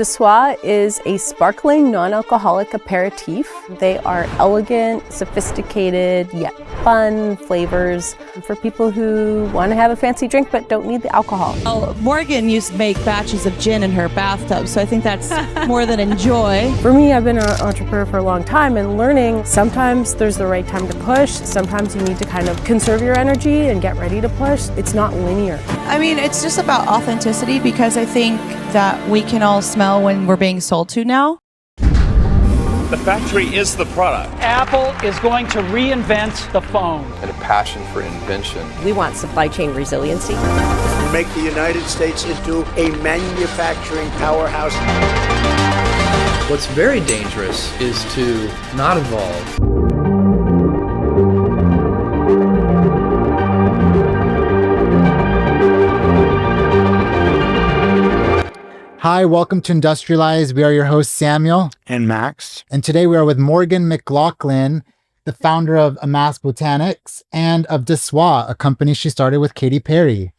De Soi is a sparkling, non-alcoholic aperitif. They are elegant, sophisticated, yet fun flavors for people who want to have a fancy drink but don't need the alcohol. Well, Morgan used to make batches of gin in her bathtub, so I think that's more than enjoy. For me, I've been an entrepreneur for a long time and learning sometimes there's the right time to push. Sometimes you need to kind of conserve your energy and get ready to push. It's not linear. I mean, it's just about authenticity, because I think that we can all smell when we're being sold to now. The factory is the product. Apple is going to reinvent the phone. And a passion for invention. We want supply chain resiliency. Make the United States into a manufacturing powerhouse. What's very dangerous is to not evolve. Hi, welcome to Industrialized. We are your hosts, Samuel and Max. And today we are with Morgan McLachlan, the founder of AMASS Botanics and of De Soi, a company she started with Katy Perry.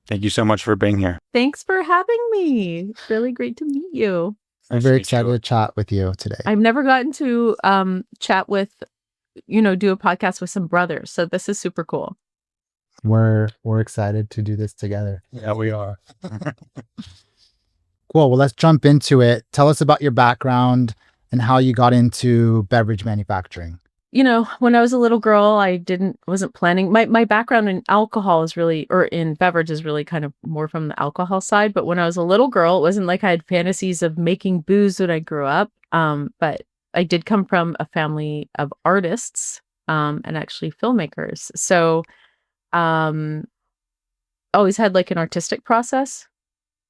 Thank you so much for being here. Thanks for having me. It's really great to meet you. I'm very excited to chat with you today. I've never gotten to chat with, do a podcast with some brothers. So this is super cool. We're excited to do this together. Yeah, we are. Cool. Well, let's jump into it. Tell us about your background and how you got into beverage manufacturing. When I was a little girl, I wasn't planning. My background in alcohol in beverage is really kind of more from the alcohol side. But when I was a little girl, it wasn't like I had fantasies of making booze when I grew up. But I did come from a family of artists and actually filmmakers. So always had like an artistic process.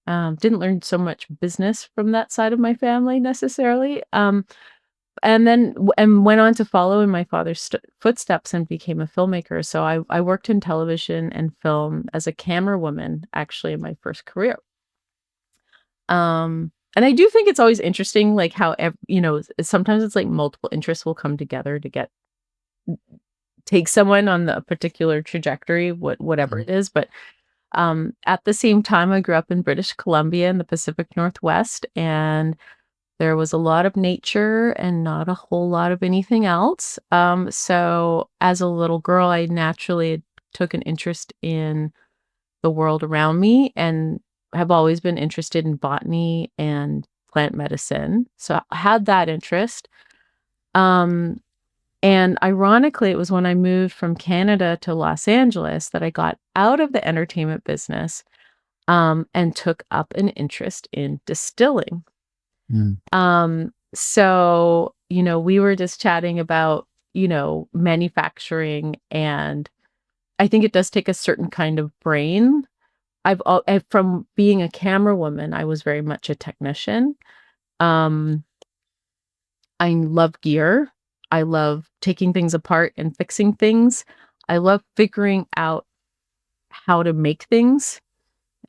Didn't learn so much business from that side of my family necessarily. And went on to follow in my father's footsteps and became a filmmaker. So I worked in television and film as a camera woman, actually, in my first career. And I do think it's always interesting, like how, sometimes it's like multiple interests will come together to take someone on a particular trajectory, whatever it is. But at the same time, I grew up in British Columbia in the Pacific Northwest, and there was a lot of nature and not a whole lot of anything else. So as a little girl, I naturally took an interest in the world around me and have always been interested in botany and plant medicine. So I had that interest. And ironically, it was when I moved from Canada to Los Angeles that I got out of the entertainment business and took up an interest in distilling. So, we were just chatting about, manufacturing, and I think it does take a certain kind of brain. From being a camera woman, I was very much a technician. I love gear. I love taking things apart and fixing things. I love figuring out how to make things.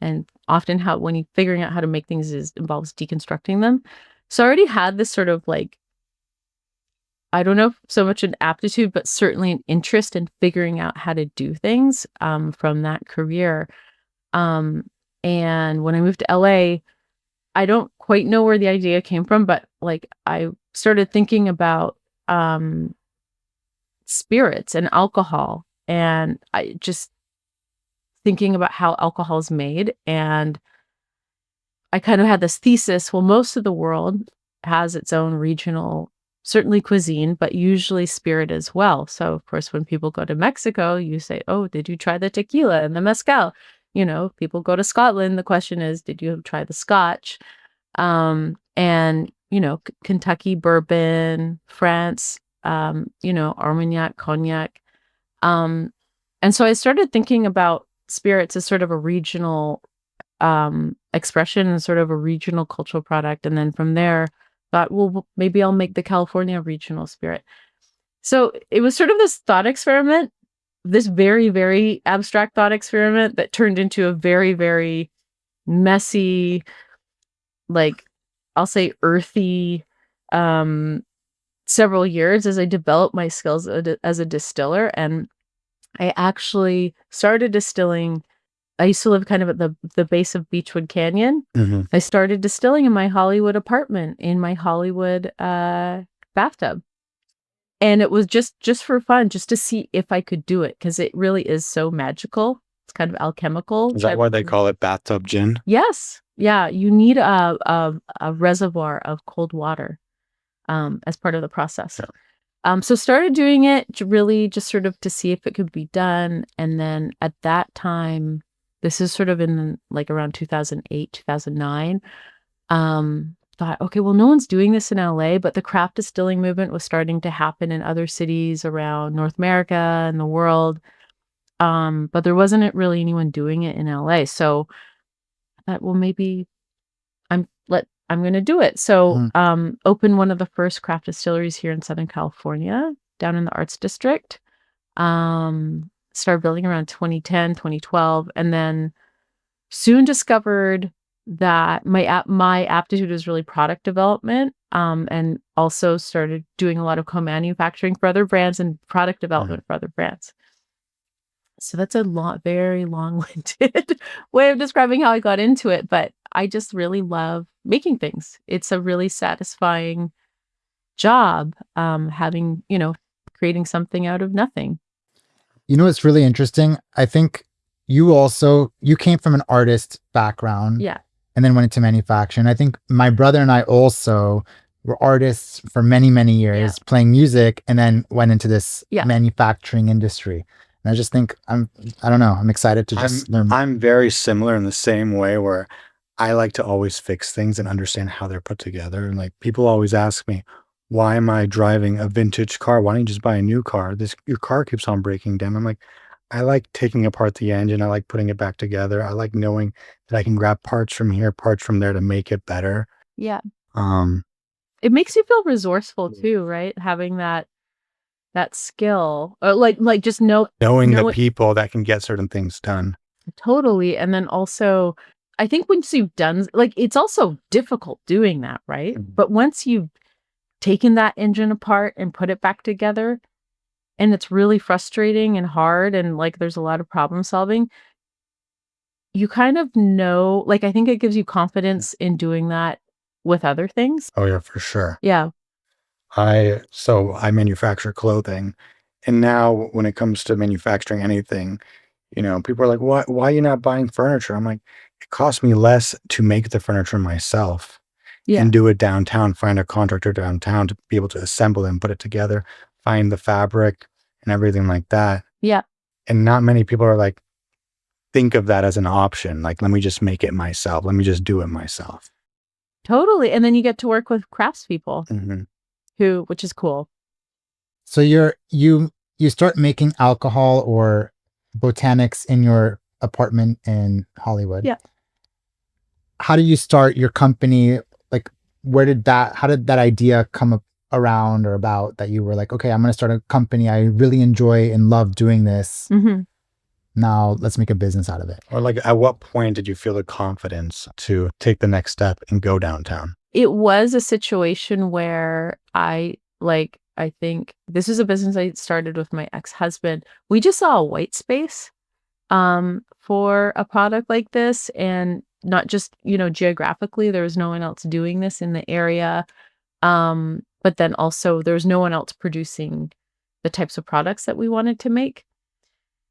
And often when you figuring out how to make things involves deconstructing them. So I already had this sort of I don't know so much an aptitude, but certainly an interest in figuring out how to do things from that career. And when I moved to LA, I don't quite know where the idea came from, but I started thinking about spirits and alcohol, and I just thinking about how alcohol is made. And I kind of had this thesis, well, most of the world has its own regional, certainly cuisine, but usually spirit as well. So of course, when people go to Mexico, you say, oh, did you try the tequila and the mezcal? People go to Scotland. The question is, did you try the scotch? And Kentucky bourbon, France, Armagnac, cognac. And so I started thinking about spirits as sort of a regional expression and sort of a regional cultural product. And then from there, thought, well, maybe I'll make the California regional spirit. So it was sort of this thought experiment, this very, very abstract thought experiment that turned into a very, very messy, I'll say earthy, several years as I developed my skills as a distiller. And I actually started distilling I used to live kind of at the base of Beechwood Canyon. Mm-hmm. I started distilling in my Hollywood apartment, in my Hollywood bathtub. And it was just for fun, just to see if I could do it, because it really is so magical. It's kind of alchemical. Is that why they call it bathtub gin? Yes. Yeah. You need a reservoir of cold water as part of the process. Yeah. So started doing it really just sort of to see if it could be done. And then at that time, this is sort of in like around 2008, 2009, thought, okay, well, no one's doing this in LA, but the craft distilling movement was starting to happen in other cities around North America and the world. But there wasn't really anyone doing it in LA. So I thought, well, maybe I'm going to do it. So, opened one of the first craft distilleries here in Southern California, down in the Arts District. Started building around 2010, 2012, and then soon discovered that my aptitude is really product development, and also started doing a lot of co-manufacturing for other brands and product development for other brands. So that's a very long-winded way of describing how I got into it, but I just really love making things. It's a really satisfying job, creating something out of nothing. You know, it's really interesting. I think you came from an artist background. Yeah. And then went into manufacturing. I think my brother and I also were artists for many, many years, playing music, and then went into this manufacturing industry. And I just think I'm excited to just learn. I'm very similar in the same way, where I like to always fix things and understand how they're put together. And like, people always ask me, why am I driving a vintage car? Why don't you just buy a new car? Your car keeps on breaking down. I'm like, I like taking apart the engine. I like putting it back together. I like knowing that I can grab parts from here, parts from there to make it better. Yeah. It makes you feel resourceful too, right? Having that skill, or like just knowing the people that can get certain things done. Totally. And then also, I think once you've done, like, it's also difficult doing that, right? Mm-hmm. But once you've taken that engine apart and put it back together, and it's really frustrating and hard, and like there's a lot of problem solving, you kind of know, like, I think it gives you confidence in doing that with other things. Oh yeah, for sure. Yeah. I manufacture clothing, and now when it comes to manufacturing anything, people are like, why are you not buying furniture? I'm like, it costs me less to make the furniture myself and do it downtown, find a contractor downtown to be able to assemble and put it together, find the fabric and everything like that. Yeah. And not many people are like, think of that as an option. Like, let me just make it myself. Let me just do it myself. Totally. And then you get to work with craftspeople, mm-hmm. which is cool. So you start making alcohol or botanics in your apartment in Hollywood. Yeah. How did you start your company? Like, how did that idea come up around or about, that you were like, okay, I'm going to start a company. I really enjoy and love doing this. Mm-hmm. Now let's make a business out of it. Or like, at what point did you feel the confidence to take the next step and go downtown? It was a situation where I think this was a business I started with my ex-husband. We just saw a white space for a product like this, and not just, geographically, there was no one else doing this in the area. But then also there's no one else producing the types of products that we wanted to make.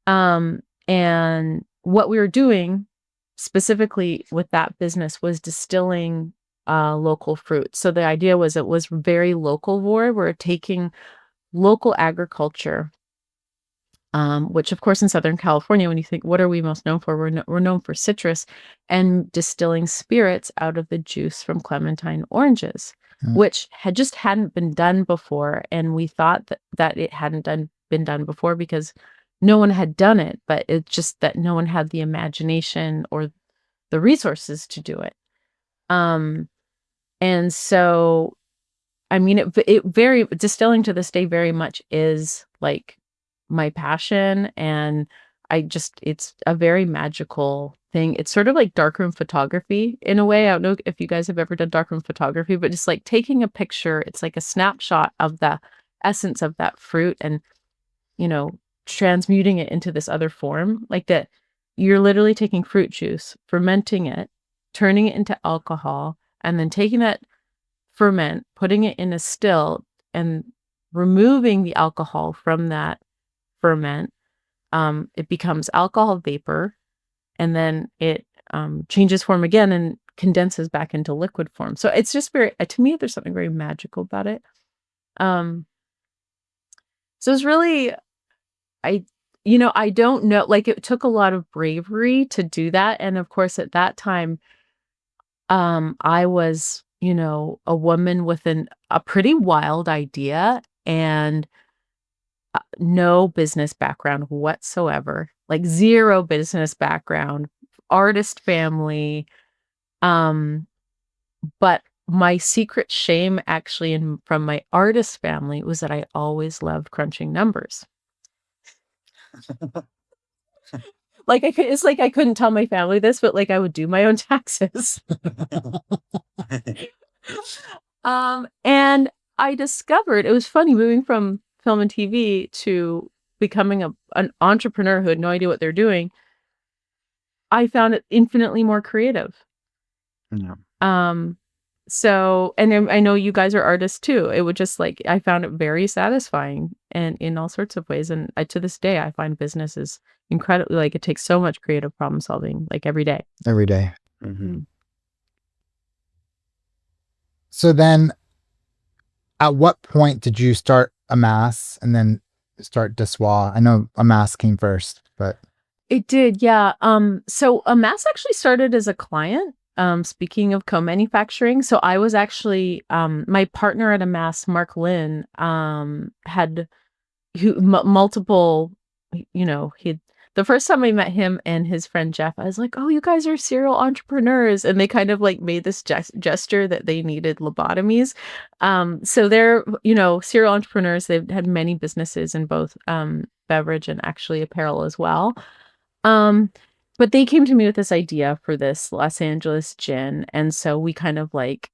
And what we were doing specifically with that business was distilling local fruit. So the idea was, it was very localvore. We're taking local agriculture, which of course in Southern California, when you think, what are we most known for? We're known for citrus, and distilling spirits out of the juice from clementine oranges, which hadn't been done before. And we thought that it hadn't been done before because no one had done it, but it's just that no one had the imagination or the resources to do it. And so, I mean, distilling to this day very much is like my passion, and it's a very magical thing. It's sort of like darkroom photography in a way. I don't know if you guys have ever done darkroom photography, but just like taking a picture, it's like a snapshot of the essence of that fruit, and, transmuting it into this other form. Like the you're literally taking fruit juice, fermenting it, turning it into alcohol, and then taking that ferment, putting it in a still, and removing the alcohol from that ferment. It becomes alcohol vapor, and then it changes form again and condenses back into liquid form. So it's just very, to me, there's something very magical about it. So it's really, I don't know, like it took a lot of bravery to do that. And of course, at that time, I was, a woman with a pretty wild idea and no business background whatsoever, like zero business background, artist family. But my secret shame actually from my artist family was that I always loved crunching numbers. It's like I couldn't tell my family this, but like I would do my own taxes. And I discovered, it was funny moving from film and TV to becoming an entrepreneur who had no idea what they're doing. I found it infinitely more creative. Yeah. So, and I know you guys are artists too. It would just like, I found it very satisfying and in all sorts of ways. And to this day, I find business is incredibly, like it takes so much creative problem solving, like every day. Every day. Mm-hmm. So then at what point did you start AMASS and then start De Soi? I know AMASS came first, but. It did, yeah. So AMASS actually started as a client. Speaking of co-manufacturing, so I was actually my partner at AMASS, McLachlan, had multiple. The first time I met him and his friend Jeff, I was like, "Oh, you guys are serial entrepreneurs," and they kind of like made this gesture that they needed lobotomies. So they're serial entrepreneurs. They've had many businesses in both beverage and actually apparel as well. But they came to me with this idea for this Los Angeles gin. And so we kind of like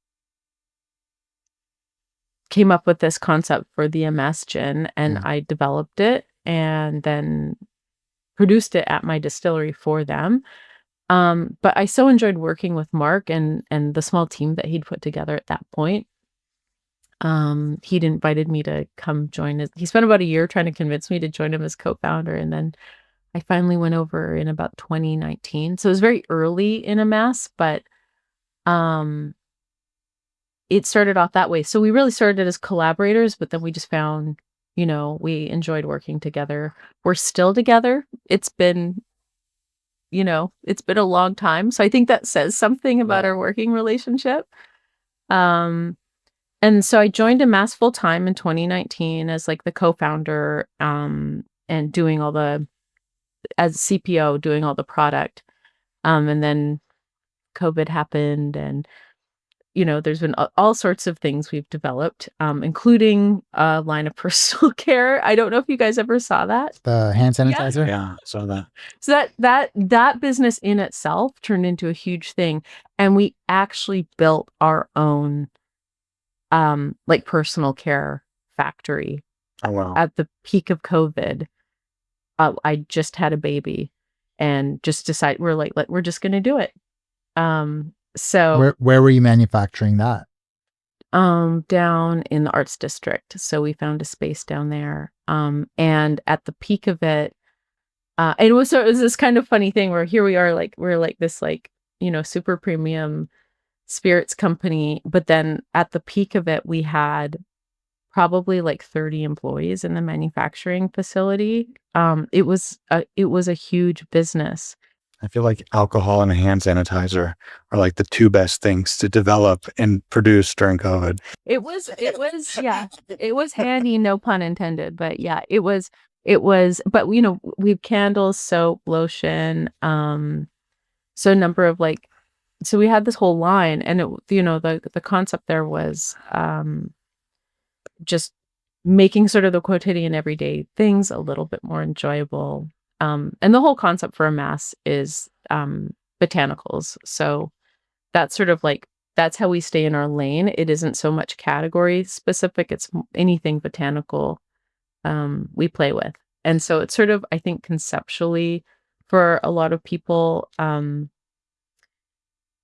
came up with this concept for the AMASS gin, and I developed it and then produced it at my distillery for them. But I so enjoyed working with Mark and the small team that he'd put together at that point. He'd invited me to come join he spent about a year trying to convince me to join him as co-founder, and then I finally went over in about 2019. So it was very early in AMASS, but it started off that way. So we really started as collaborators, but then we just found, we enjoyed working together. We're still together. It's been a long time. So I think that says something about our working relationship. And so I joined AMASS full time in 2019 as like the co-founder and doing all as CPO, doing all the product. And then COVID happened, and there's been all sorts of things we've developed, including a line of personal care. I don't know if you guys ever saw that. The hand sanitizer? Yeah, saw that. So that business in itself turned into a huge thing. And we actually built our own like personal care factory. Oh, wow. At the peak of COVID. I just had a baby and just decided we're just going to do it. So where were you manufacturing that? Down in the Arts District. So we found a space down there. And at the peak of it, it was this kind of funny thing where here we are, like we're like this super premium spirits company, but then at the peak of it, we had probably like 30 employees in the manufacturing facility. It was a huge business. I feel like alcohol and a hand sanitizer are like the two best things to develop and produce during COVID. It was yeah, it was handy, no pun intended, but yeah, it was, but we have candles, soap, lotion, so a number of so we had this whole line, and the concept there was, just making sort of the quotidian everyday things a little bit more enjoyable. And the whole concept for AMASS is Botanicals. So that's sort of that's how we stay in our lane. It isn't so much category specific. It's anything botanical we play with. And so it's sort of, I think, conceptually for a lot of people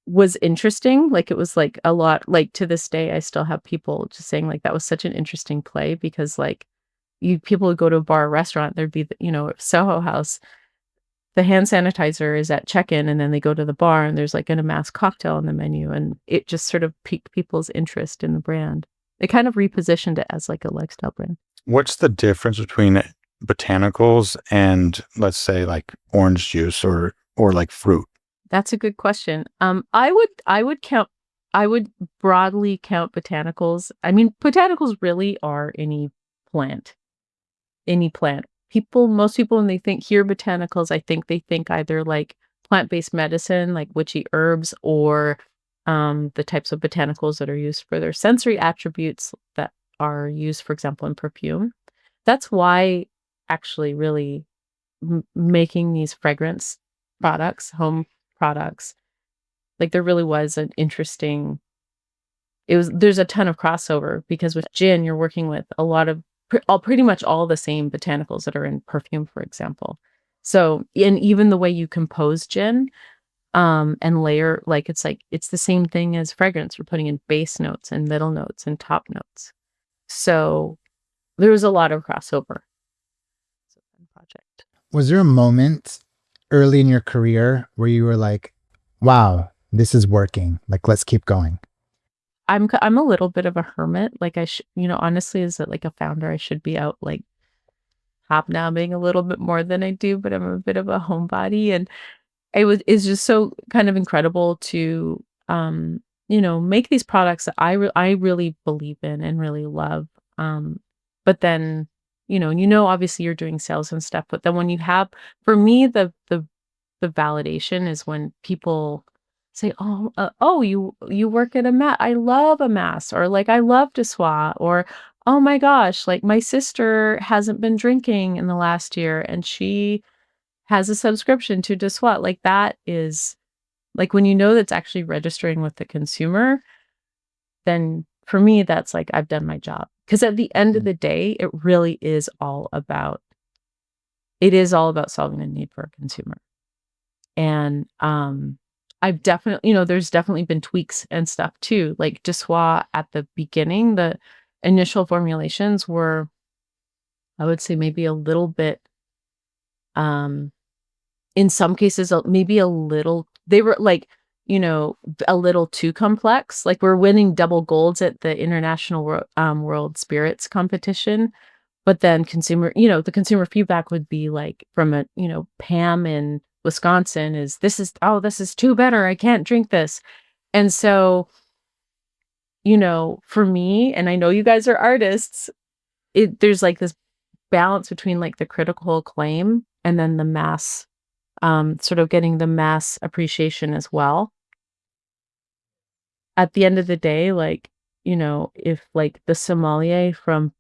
was interesting. Like it was like a lot, like to this day, I still have people just saying like that was such an interesting play because like people would go to a bar or restaurant, there'd be, Soho House, the hand sanitizer is at check-in and then they go to the bar and there's like an AMASS cocktail on the menu and it just sort of piqued people's interest in the brand. It kind of repositioned it as like a lifestyle brand. What's the difference between botanicals and let's say like orange juice or like fruit? That's a good question. I would broadly count botanicals. I mean, botanicals really are any plant. Most people when they hear botanicals, I think they think either like plant-based medicine, like witchy herbs, or the types of botanicals that are used for their sensory attributes that are used, for example, in perfume. That's why actually really making these fragrance products, home products, like there really was an interesting, there's a ton of crossover because with gin, you're working with a lot of pretty much all the same botanicals that are in perfume, for example. So, and even the way you compose gin, and layer, like it's the same thing as fragrance. We're putting in base notes and middle notes and top notes. So there was a lot of crossover. Project. Was there a moment early in your career where you were like, wow, this is working. Like, let's keep going? I'm a little bit of a hermit. Like honestly, as like a founder, I should be out like hobnobbing a little bit more than I do, but I'm a bit of a homebody, and it's just so kind of incredible to make these products that I really believe in and really love. But then obviously you're doing sales and stuff, but then when you have, for me, the validation is when people say, you work at AMASS. I love AMASS, or like I love De Soi, or oh my gosh, like my sister hasn't been drinking in the last year and she has a subscription to De Soi. Like that is like when that's actually registering with the consumer, then for me that's like I've done my job. Because at the end of the day, it really is all about solving a need for a consumer. And I've definitely, there's definitely been tweaks and stuff too. Like De Soi at the beginning, the initial formulations were, I would say maybe a little bit, in some cases, maybe a little, they were like, a little too complex. Like we're winning double golds at the International World Spirits competition. But then the consumer feedback would be like from a, Pam in Wisconsin this is too bitter. I can't drink this. And so, for me, and I know you guys are artists, there's like this balance between like the critical acclaim and then the mass, sort of getting the mass appreciation as well. At the end of the day, like, if like the sommelier from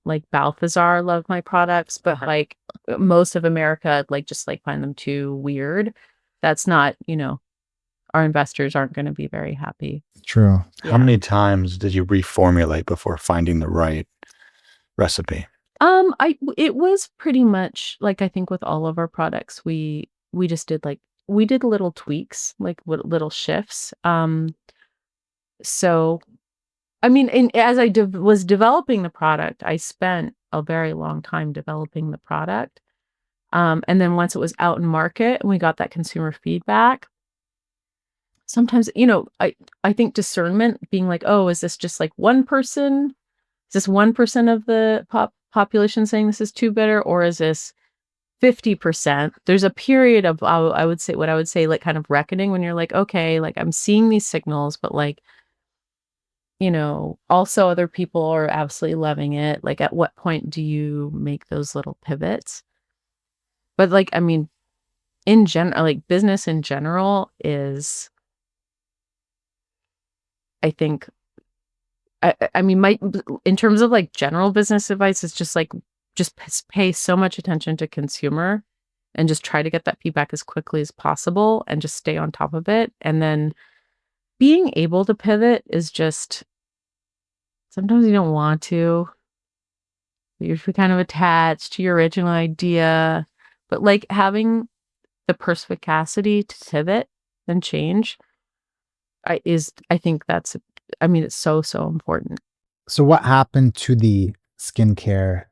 like Balthazar loved my products, but like most of America like just like find them too weird, that's not, our investors aren't going to be very happy. True. Yeah. How many times did you reformulate before finding the right recipe? It was pretty much like, I think with all of our products, we just did little tweaks, like little shifts. So I mean, as I was developing the product, I spent a very long time developing the product. And then once it was out in market and we got that consumer feedback, sometimes, I think discernment, being like, oh, is this just like 1%? Is this 1% of the population saying this is too bitter? Or is this 50%? There's a period of, I would say like kind of reckoning when you're like, okay, like I'm seeing these signals, but like, also other people are absolutely loving it. Like at what point do you make those little pivots? But like, I mean, in general, like business in general is, I think, I mean, in terms of like general business advice, it's just like, just pay so much attention to consumer and just try to get that feedback as quickly as possible and just stay on top of it. And then being able to pivot is just, sometimes you don't want to. You're kind of attached to your original idea, but like having the perspicacity to pivot and change I think that's, I mean, it's so important. So what happened to the skincare?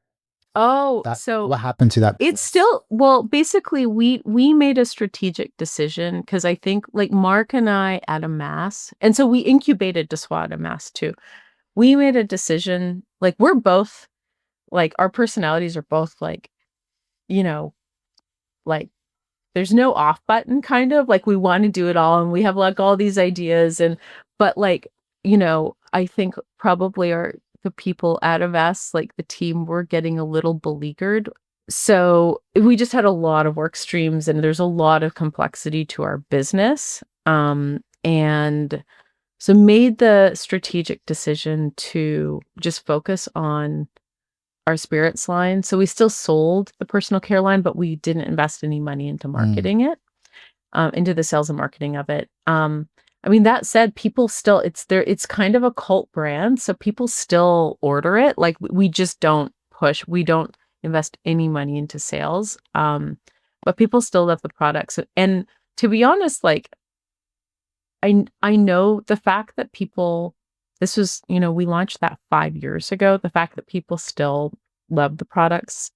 What happened to that business? It's still, well, basically we made a strategic decision because I think like Mark and I at AMASS, and so we incubated De Soi at AMASS too. We made a decision, like we're both, like our personalities are both like, like there's no off button, kind of like we want to do it all and we have like all these ideas, but like, I think probably the people out of us, like the team, were getting a little beleaguered. So we just had a lot of work streams and there's a lot of complexity to our business. And so made the strategic decision to just focus on our spirits line. So we still sold the personal care line, but we didn't invest any money into marketing it, into the sales and marketing of it. I mean, that said, people still, it's kind of a cult brand. So people still order it. Like we just don't push, we don't invest any money into sales. But people still love the products. And to be honest, like I know the fact that people, this was, we launched that 5 years ago. The fact that people still love the products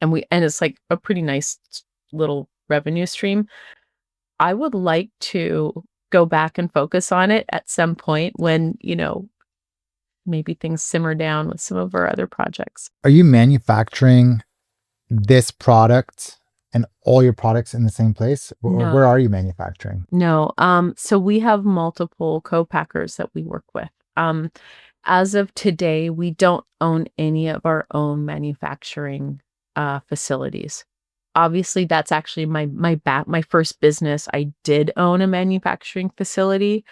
and it's like a pretty nice little revenue stream. I would like to go back and focus on it at some point when, maybe things simmer down with some of our other projects. Are you manufacturing this product and all your products in the same place? Or No. where are you manufacturing? No. So we have multiple co-packers that we work with. As of today, we don't own any of our own manufacturing facilities. Obviously, that's actually my first business. I did own a manufacturing facility.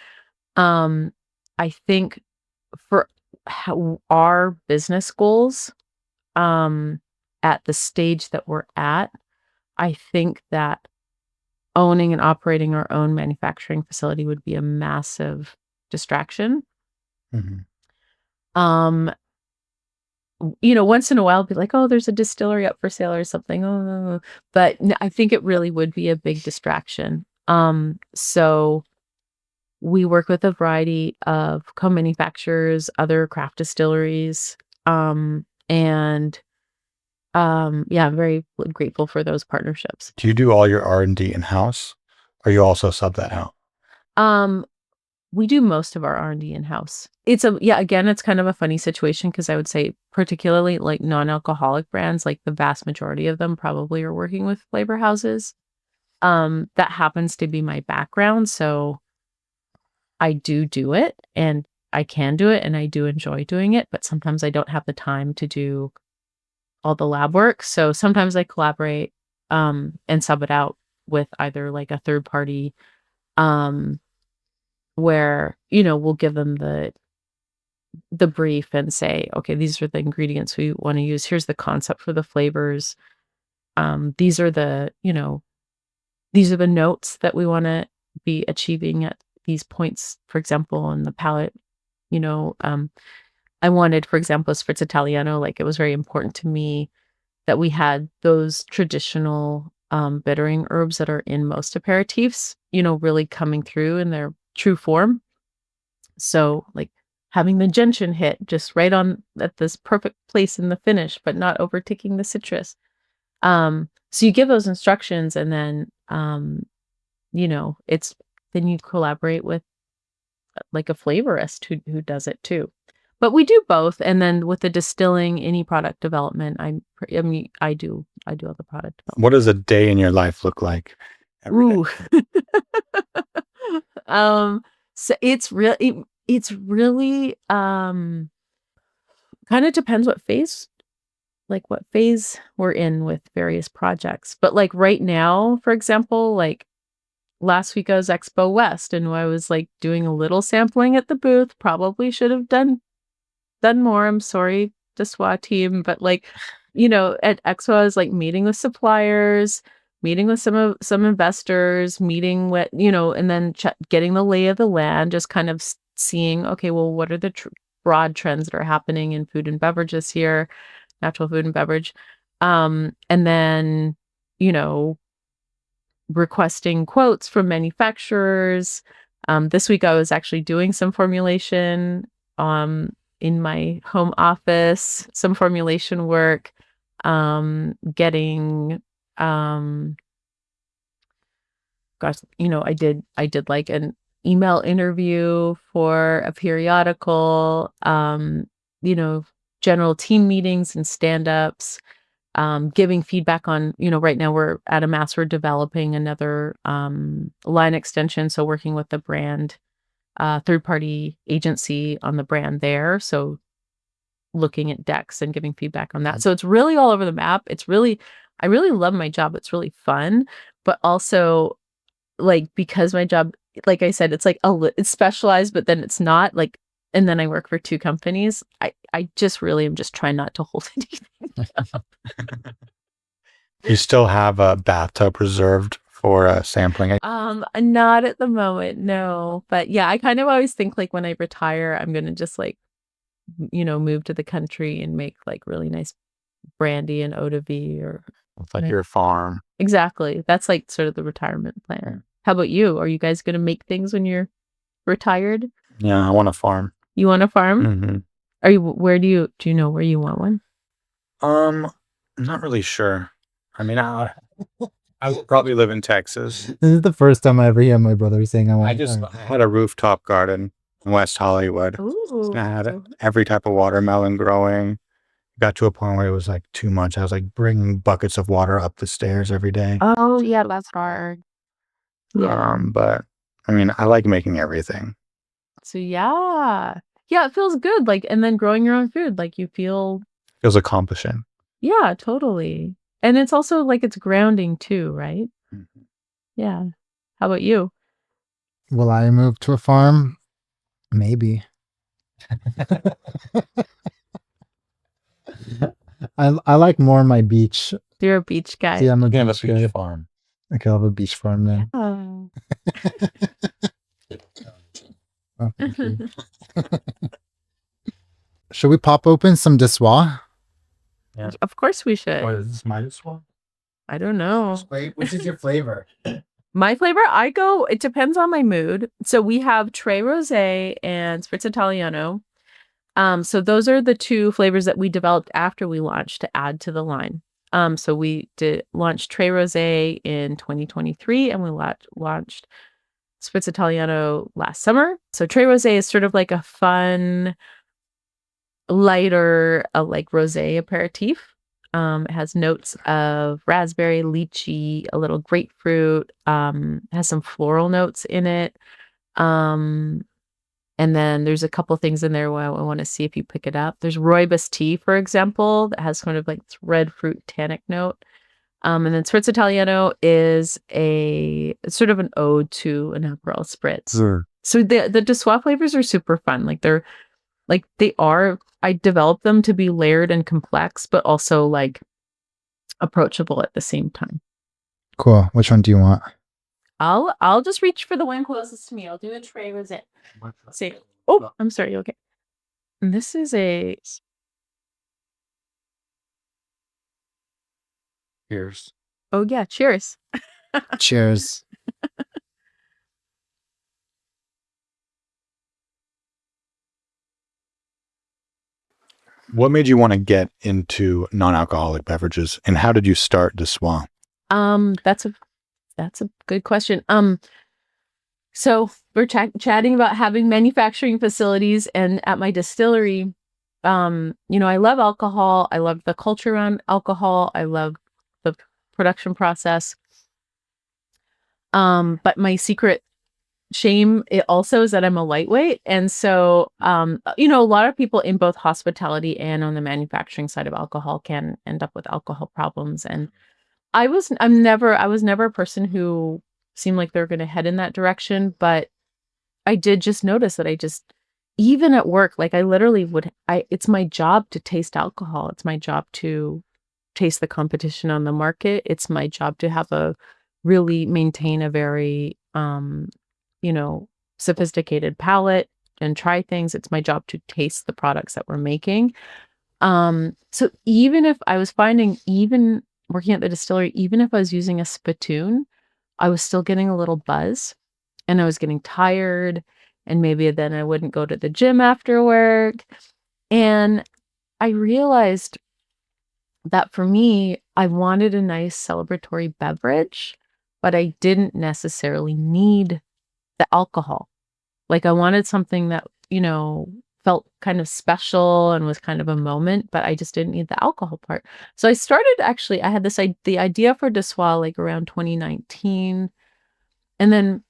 I think for our business goals, at the stage that we're at, I think that owning and operating our own manufacturing facility would be a massive distraction. Mm-hmm. Once in a while, be like, oh, there's a distillery up for sale or something. Oh, but I think it really would be a big distraction. So we work with a variety of co-manufacturers, other craft distilleries, and I'm very grateful for those partnerships. Do you do all your R&D in-house, or you also sub that out? We do most of our R&D in-house. Again, it's kind of a funny situation because I would say particularly like non-alcoholic brands, like the vast majority of them probably are working with flavor houses. That happens to be my background. So I do it and I can do it and I do enjoy doing it, but sometimes I don't have the time to do all the lab work. So sometimes I collaborate and sub it out with either like a third party where, we'll give them the brief and say, okay, these are the ingredients we want to use. Here's the concept for the flavors. These are the notes that we want to be achieving at these points, for example, on the palate. I wanted, for example, Spritz Italiano, like it was very important to me that we had those traditional bittering herbs that are in most aperitifs, really coming through in their true form. So like having the gentian hit just right on at this perfect place in the finish, but not overtaking the citrus. So you give those instructions and then, then you collaborate with like a flavorist who does it too. But we do both. And then with the distilling, any product development, I do all the product development. What does a day in your life look like? Ooh. So it's really kind of depends what phase we're in with various projects. But like right now, for example, like last week I was Expo West and I was like doing a little sampling at the booth. Probably should have done more. I'm sorry, the SWA team, but like, at Expo I was like meeting with suppliers, meeting with some investors, meeting with, and then getting the lay of the land, just kind of seeing, okay, well, what are the broad trends that are happening in food and beverage this year, natural food and beverage. And then, requesting quotes from manufacturers. This week I was actually doing some formulation in my home office, some formulation work, getting I did like an email interview for a periodical, general team meetings and stand-ups, giving feedback on, right now we're at AMASS, we're developing another line extension. So working with the brand, third-party agency on the brand there. So looking at decks and giving feedback on that. So it's really all over the map. I really love my job. It's really fun, but also like, because my job, like I said, it's like it's specialized, but then it's not like, and then I work for 2 companies. I just really am just trying not to hold anything up. You still have a bathtub reserved for sampling? Not at the moment, no. But yeah, I kind of always think like when I retire, I'm gonna just like, move to the country and make like really nice brandy and eau de vie, or It's like your farm. exactly. That's like sort of the retirement plan. How about you? Are you guys gonna make things when you're retired? Yeah, I want a farm. You want a farm? Mm-hmm. Are you? Where do you know where you want one? I'm not really sure. I mean, I would probably live in Texas. This is the first time I ever hear my brother saying I want. I just had a rooftop garden in West Hollywood. Ooh. I had every type of watermelon growing. Got to a point where it was like too much. I was like bringing buckets of water up the stairs every day. Oh yeah, that's hard. Yeah. But I mean, I like making everything. So yeah, it feels good. Like, and then growing your own food, like you feel. Feels accomplishing. Yeah, totally. And it's also like it's grounding too, right? Mm-hmm. Yeah. How about you? Will I move to a farm? Maybe. I like more my beach. You're a beach guy. See, I'm a You can have beach a beach guy. farm. I could have a beach farm then. Oh. Oh, thank you. Should we pop open some De Soi? Yeah. Of course we should. What is this, my swamp? I don't know. Which is your flavor? My flavor, it depends on my mood. So we have Tre Rosé and Spritz Italiano. So those are the 2 flavors that we developed after we launched to add to the line. So we launched Tre Rosé in 2023, and we launched Spritz Italiano last summer. So Tre Rosé is sort of like a fun, lighter, like rosé aperitif. It has notes of raspberry, lychee, a little grapefruit, has some floral notes in it. And then there's a couple things in there where I want to see if you pick it up. There's rooibos tea, for example, that has kind of like this red fruit tannic note. And then Spritz Italiano is it's sort of an ode to an Aperol Spritz. Sure. So the De Soi flavors are super fun. I developed them to be layered and complex, but also like approachable at the same time. Cool. Which one do you want? I'll just reach for the one closest to me. I'll do a Tre Rosé. See. Oh, I'm sorry. Okay. And this is a. Cheers. Oh yeah. Cheers. Cheers. What made you want to get into non-alcoholic beverages, and how did you start De Soi? That's a good question. So we're chatting about having manufacturing facilities, and at my distillery, I love alcohol. I love the culture around alcohol. I love the production process. But my secret shame also is that I'm a lightweight. And so, a lot of people in both hospitality and on the manufacturing side of alcohol can end up with alcohol problems. And I was never a person who seemed like they're going to head in that direction, but I did just notice that even at work, like I literally it's my job to taste alcohol. It's my job to taste the competition on the market. It's my job to really maintain a very, sophisticated palate and try things. It's my job to taste the products that we're making. So even if I was finding, even working at the distillery, even if I was using a spittoon, I was still getting a little buzz and I was getting tired, and maybe then I wouldn't go to the gym after work. And I realized that for me, I wanted a nice celebratory beverage, but I didn't necessarily need the alcohol. Like I wanted something that, felt kind of special and was kind of a moment, but I just didn't need the alcohol part. So I started I had the idea for De Soi like around 2019. And then,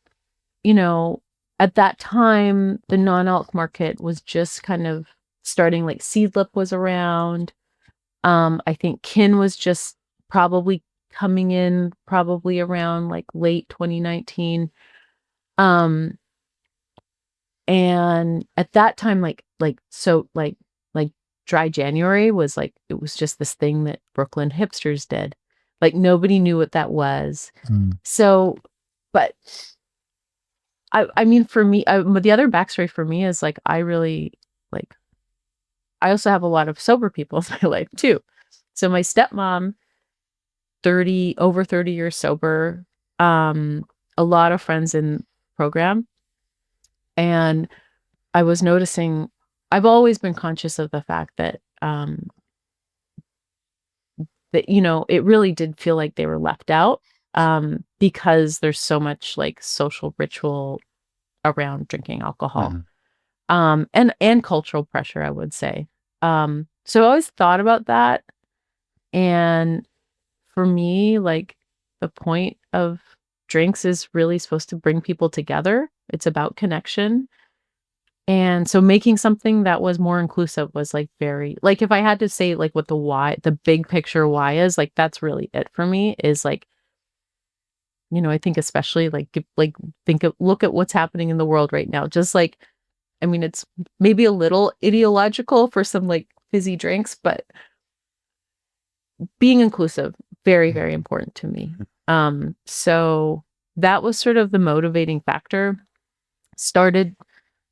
at that time, the non-alc market was just kind of starting, like Seedlip was around. I think Kin was just probably coming in probably around like late 2019. And at that time, like dry January was like, it was just this thing that Brooklyn hipsters did. Like nobody knew what that was. So, but I mean, for me, the other backstory for me is like, I also have a lot of sober people in my life too. So my stepmom, over 30 years sober, a lot of friends in program. And I was noticing, I've always been conscious of the fact that, it really did feel like they were left out, because there's so much like social ritual around drinking alcohol, and cultural pressure, I would say. So I always thought about that. And for me, like the point of drinks is really supposed to bring people together. It's about connection. And so making something that was more inclusive was like very, like if I had to say like what the big picture why is, like that's really it for me, is like, I think especially look at what's happening in the world right now. Just like, I mean, it's maybe a little ideological for some like fizzy drinks, but being inclusive, very, very important to me. So that was sort of the motivating factor. Started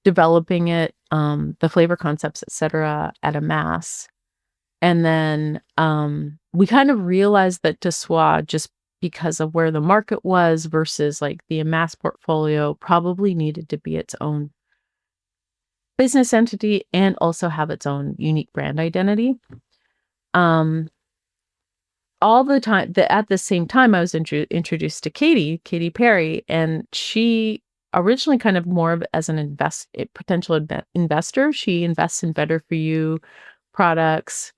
developing it, the flavor concepts, etc., at AMASS. And then we kind of realized that De Soi, just because of where the market was versus like the AMASS portfolio, probably needed to be its own business entity and also have its own unique brand identity. All the time, at the same time, I was introduced to Katy Perry, and she originally kind of more of as an potential investor. She invests in better for you products.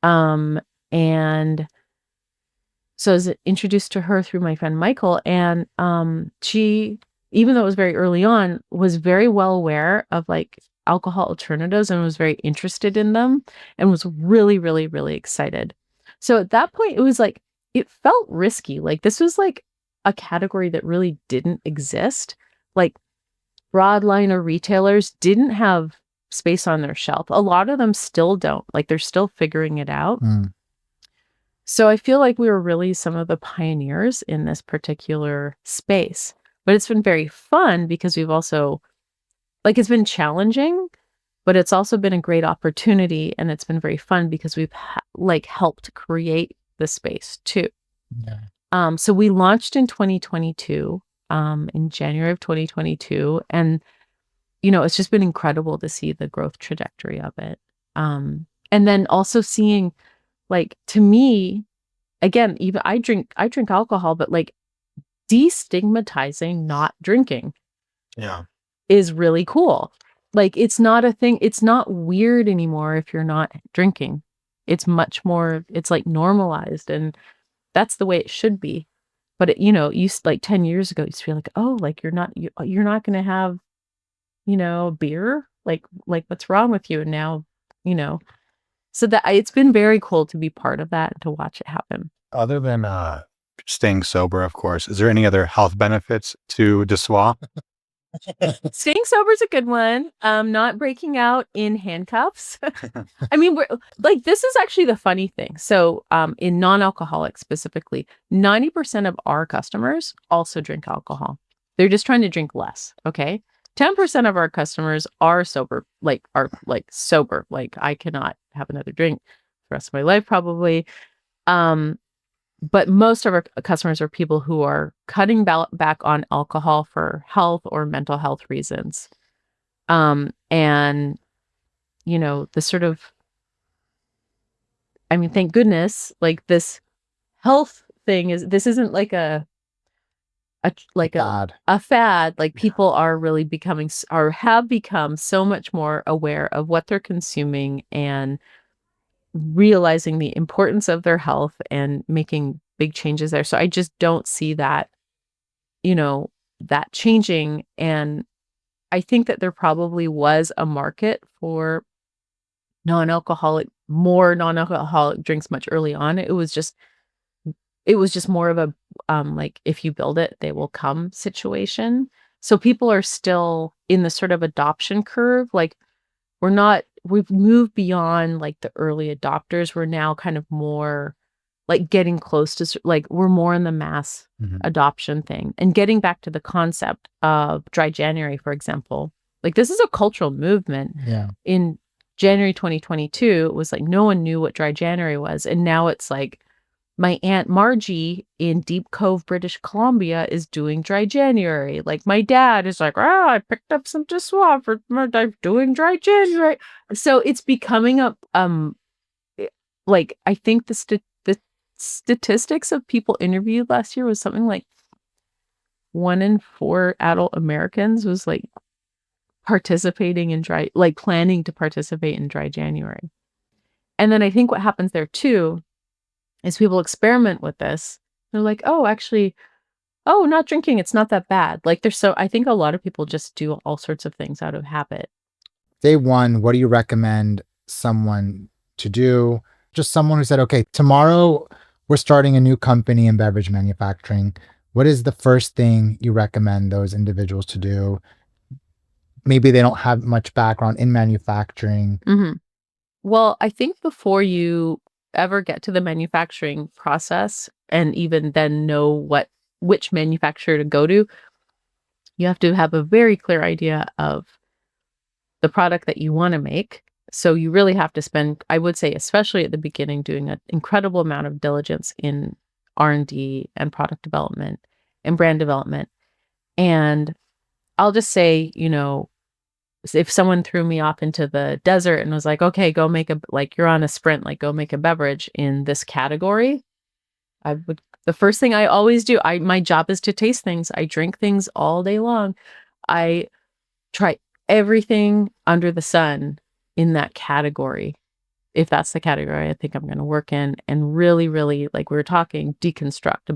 And so I was introduced to her through my friend Michael, and she, even though it was very early on, was very well aware of like alcohol alternatives and was very interested in them and was really, really, really excited. So at that point, it was like, it felt risky. Like this was like a category that really didn't exist. Like broadliner retailers didn't have space on their shelf. A lot of them still don't. Like they're still figuring it out. So I feel like we were really some of the pioneers in this particular space. But it's been very fun because we've also, like, it's been challenging, but it's also been a great opportunity, and it's been very fun because we've helped create the space too. So we launched in 2022, in January of 2022, and it's just been incredible to see the growth trajectory of it. And then also seeing, like, to me, again, even I drink alcohol, but like destigmatizing not drinking is really cool. Like it's not a thing. It's not weird anymore if you're not drinking. It's much more, it's like normalized, and that's the way it should be. But it, used like 10 years ago, you used to feel like, oh, like you're not going to have, beer, like what's wrong with you? And now, so that it's been very cool to be part of that and to watch it happen. Other than staying sober, of course, is there any other health benefits to De Soi? Staying sober is a good one. Not breaking out in handcuffs. I mean, this is actually the funny thing. So, in non-alcoholic specifically, 90% of our customers also drink alcohol. They're just trying to drink less. Okay. 10% of our customers are sober, sober. Like I cannot have another drink for the rest of my life, probably. but most of our customers are people who are cutting back on alcohol for health or mental health reasons. And, the sort of, thank goodness, like this health thing this isn't like a Fad. fad. Like people are really have become so much more aware of what they're consuming and realizing the importance of their health and making big changes there. So I just don't see that, that changing. And I think that there probably was a market for more non-alcoholic drinks much early on. It was just more of a like, if you build it, they will come situation. So people are still in the sort of adoption curve. Like we've moved beyond like the early adopters. We're now kind of more like getting close to, like, we're more in the mass adoption thing and getting back to the concept of dry January, for example. Like this is a cultural movement. Yeah. In January 2022, it was like no one knew what dry January was. And now it's like my Aunt Margie in Deep Cove, British Columbia is doing dry January. Like my dad is like, I picked up some De Soi for doing dry January. So it's becoming like, I think the statistics of people interviewed last year was something like 1 in 4 adult Americans was like participating in planning to participate in dry January. And then I think what happens there too is people experiment with this. They're like, not drinking, it's not that bad. Like I think a lot of people just do all sorts of things out of habit. Day one, what do you recommend someone to do? Just someone who said, okay, tomorrow we're starting a new company in beverage manufacturing. What is the first thing you recommend those individuals to do? Maybe they don't have much background in manufacturing. Mm-hmm. Well, I think before you ever get to the manufacturing process and even then know which manufacturer to go to, you have to have a very clear idea of the product that you want to make. So you really have to spend, I would say, especially at the beginning, doing an incredible amount of diligence in R&D and product development and brand development. And I'll just say, if someone threw me off into the desert and was like, okay, go make you're on a sprint, like go make a beverage in this category, the first thing I always do, my job is to taste things. I drink things all day long. I try everything under the sun in that category. If that's the category I think I'm going to work in, and really, really, like we were talking, deconstruct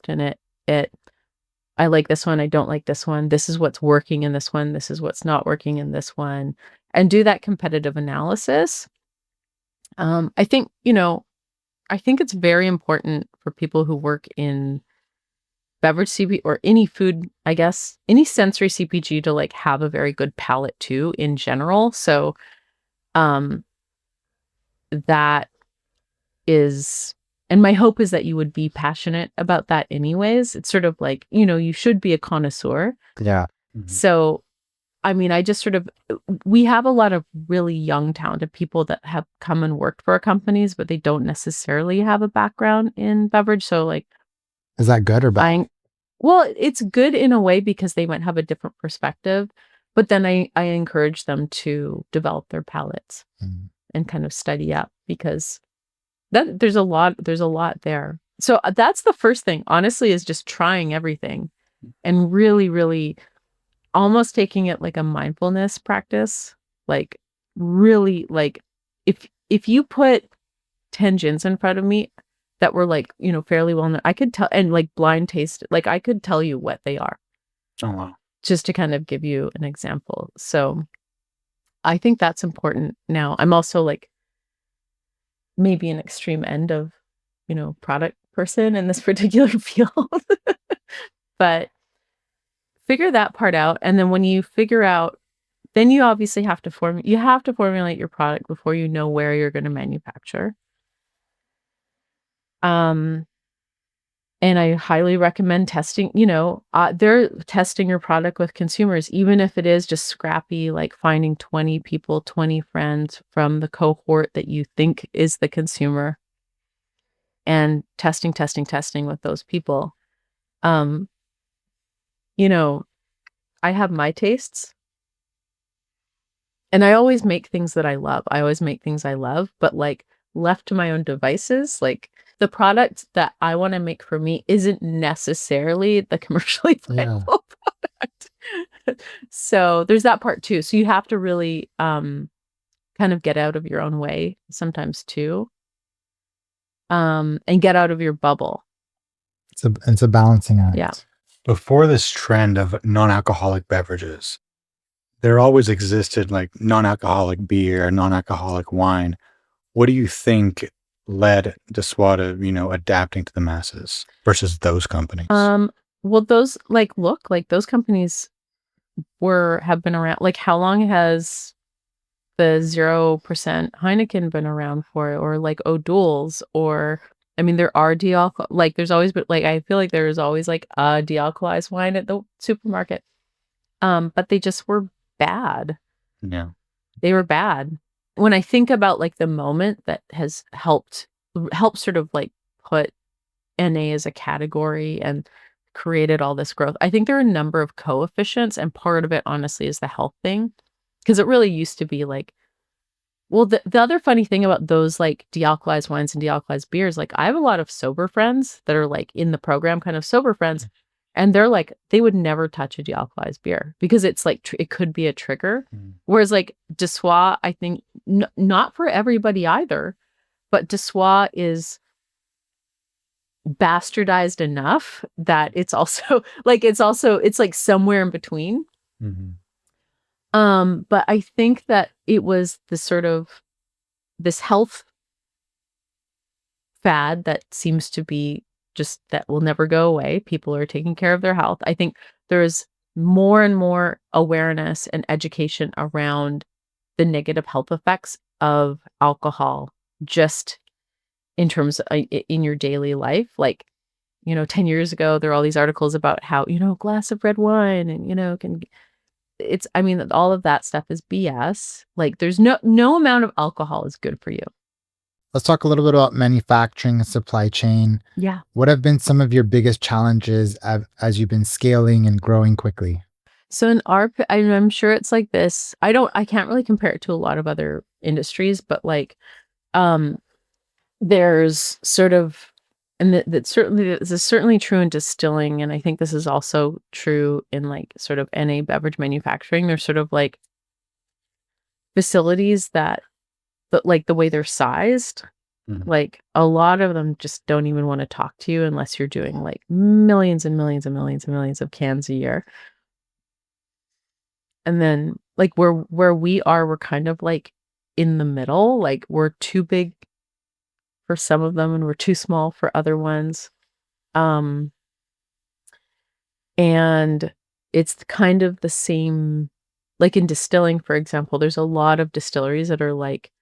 in it. I like this one. I don't like this one. This is what's working in this one. This is what's not working in this one. And do that competitive analysis. I think it's very important for people who work in beverage CPG or any food, I guess, any sensory CPG to like have a very good palate too in general. So that is, and my hope is that you would be passionate about that anyways. It's sort of like, you should be a connoisseur. Yeah. Mm-hmm. So, we have a lot of really young, talented people that have come and worked for our companies, but they don't necessarily have a background in beverage. So like, is that good or bad? Well, it's good in a way because they might have a different perspective, but then I encourage them to develop their palates and kind of study up, because there's a lot there. So that's the first thing, honestly, is just trying everything and really, really almost taking it like a mindfulness practice. Like really, like if you put 10 gins in front of me that were like, fairly well known, I could tell, and like blind taste, like I could tell you what they are. Oh, wow. Just to kind of give you an example. So I think that's important. Now, I'm also like maybe an extreme end of, product person in this particular field. But figure that part out. And then when you figure out, then you obviously have to formulate your product before you know where you're going to manufacture. And I highly recommend testing, they're testing your product with consumers, even if it is just scrappy, like finding 20 people, 20 friends from the cohort that you think is the consumer. and testing with those people. You know, I have my tastes, and I always make things that I love. But like left to my own devices, like the product that I want to make for me isn't necessarily the commercially viable product. So there's that part too. So you have to really kind of get out of your own way sometimes too. And get out of your bubble. It's a balancing act. Yeah. Before this trend of non-alcoholic beverages, there always existed like non-alcoholic beer, non-alcoholic wine. What do you think led De Soi to, adapting to the masses versus those companies? Well, those those companies have been around. Like, how long has the 0% Heineken been around for, or like O'Doul's, or I mean, there are there's always been, like, I feel like there is always like a dealcoholized wine at the supermarket. But they just were bad. Yeah. They were bad. When I think about like the moment that has helped sort of like put NA as a category and created all this growth, I think there are a number of coefficients, and part of it honestly is the health thing. Because it really used to be like, well, the other funny thing about those like dealcoholized wines and dealcoholized beers, like I have a lot of sober friends that are like in the program, kind of sober friends, and they're like, they would never touch a dealcoholized beer because it's like, it could be a trigger. Whereas like De Soi, I think not for everybody either, but De Soi is bastardized enough that it's like somewhere in between. But I think that it was this health fad that seems to be just that will never go away. People are taking care of their health. I think there's more and more awareness and education around the negative health effects of alcohol, just in terms of in your daily life. Like, 10 years ago, there are all these articles about how, a glass of red wine and, all of that stuff is BS. Like, there's no amount of alcohol is good for you. Let's talk a little bit about manufacturing and supply chain. Yeah. What have been some of your biggest challenges as you've been scaling and growing quickly? So in I'm sure it's like this. I can't really compare it to a lot of other industries, but like, there's sort of, and this is certainly true in distilling, and I think this is also true in like sort of NA beverage manufacturing. There's sort of like facilities but like the way they're sized, like a lot of them just don't even want to talk to you unless you're doing like millions and millions and millions and millions of cans a year. And then like where we are, we're kind of like in the middle. Like, we're too big for some of them and we're too small for other ones. And it's kind of the same, like in distilling, for example, there's a lot of distilleries that are like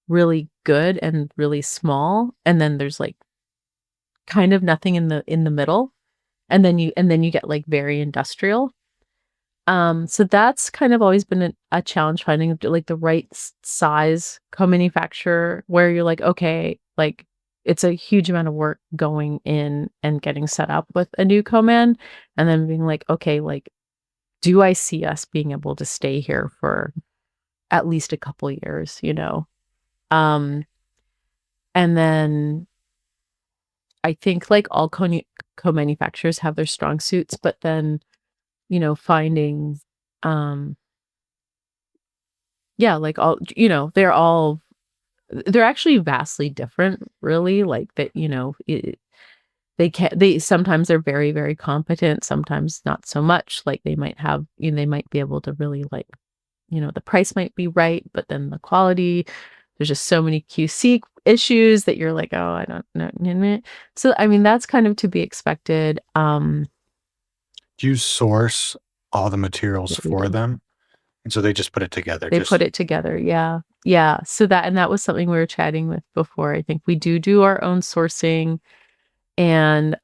really good and really small, and then there's like kind of nothing in the middle, and then you get like very industrial. So that's kind of always been a challenge, finding like the right size co-manufacturer where you're like, okay, like it's a huge amount of work going in and getting set up with a new co-man, and then being like, okay, like, do I see us being able to stay here for at least a couple years, and then I think like all co-manufacturers have their strong suits, but then, finding, like all, they're actually vastly different, really. Like that, they sometimes they're very, very competent, sometimes not so much. Like they might have, they might be able to really like, the price might be right, but then the quality, there's just so many QC issues that you're like, oh, I don't know. So, that's kind of to be expected. Do you source all the materials for them? And so they just put it together? Put it together, yeah. Yeah, so that was something we were chatting with before. I think we do our own sourcing and,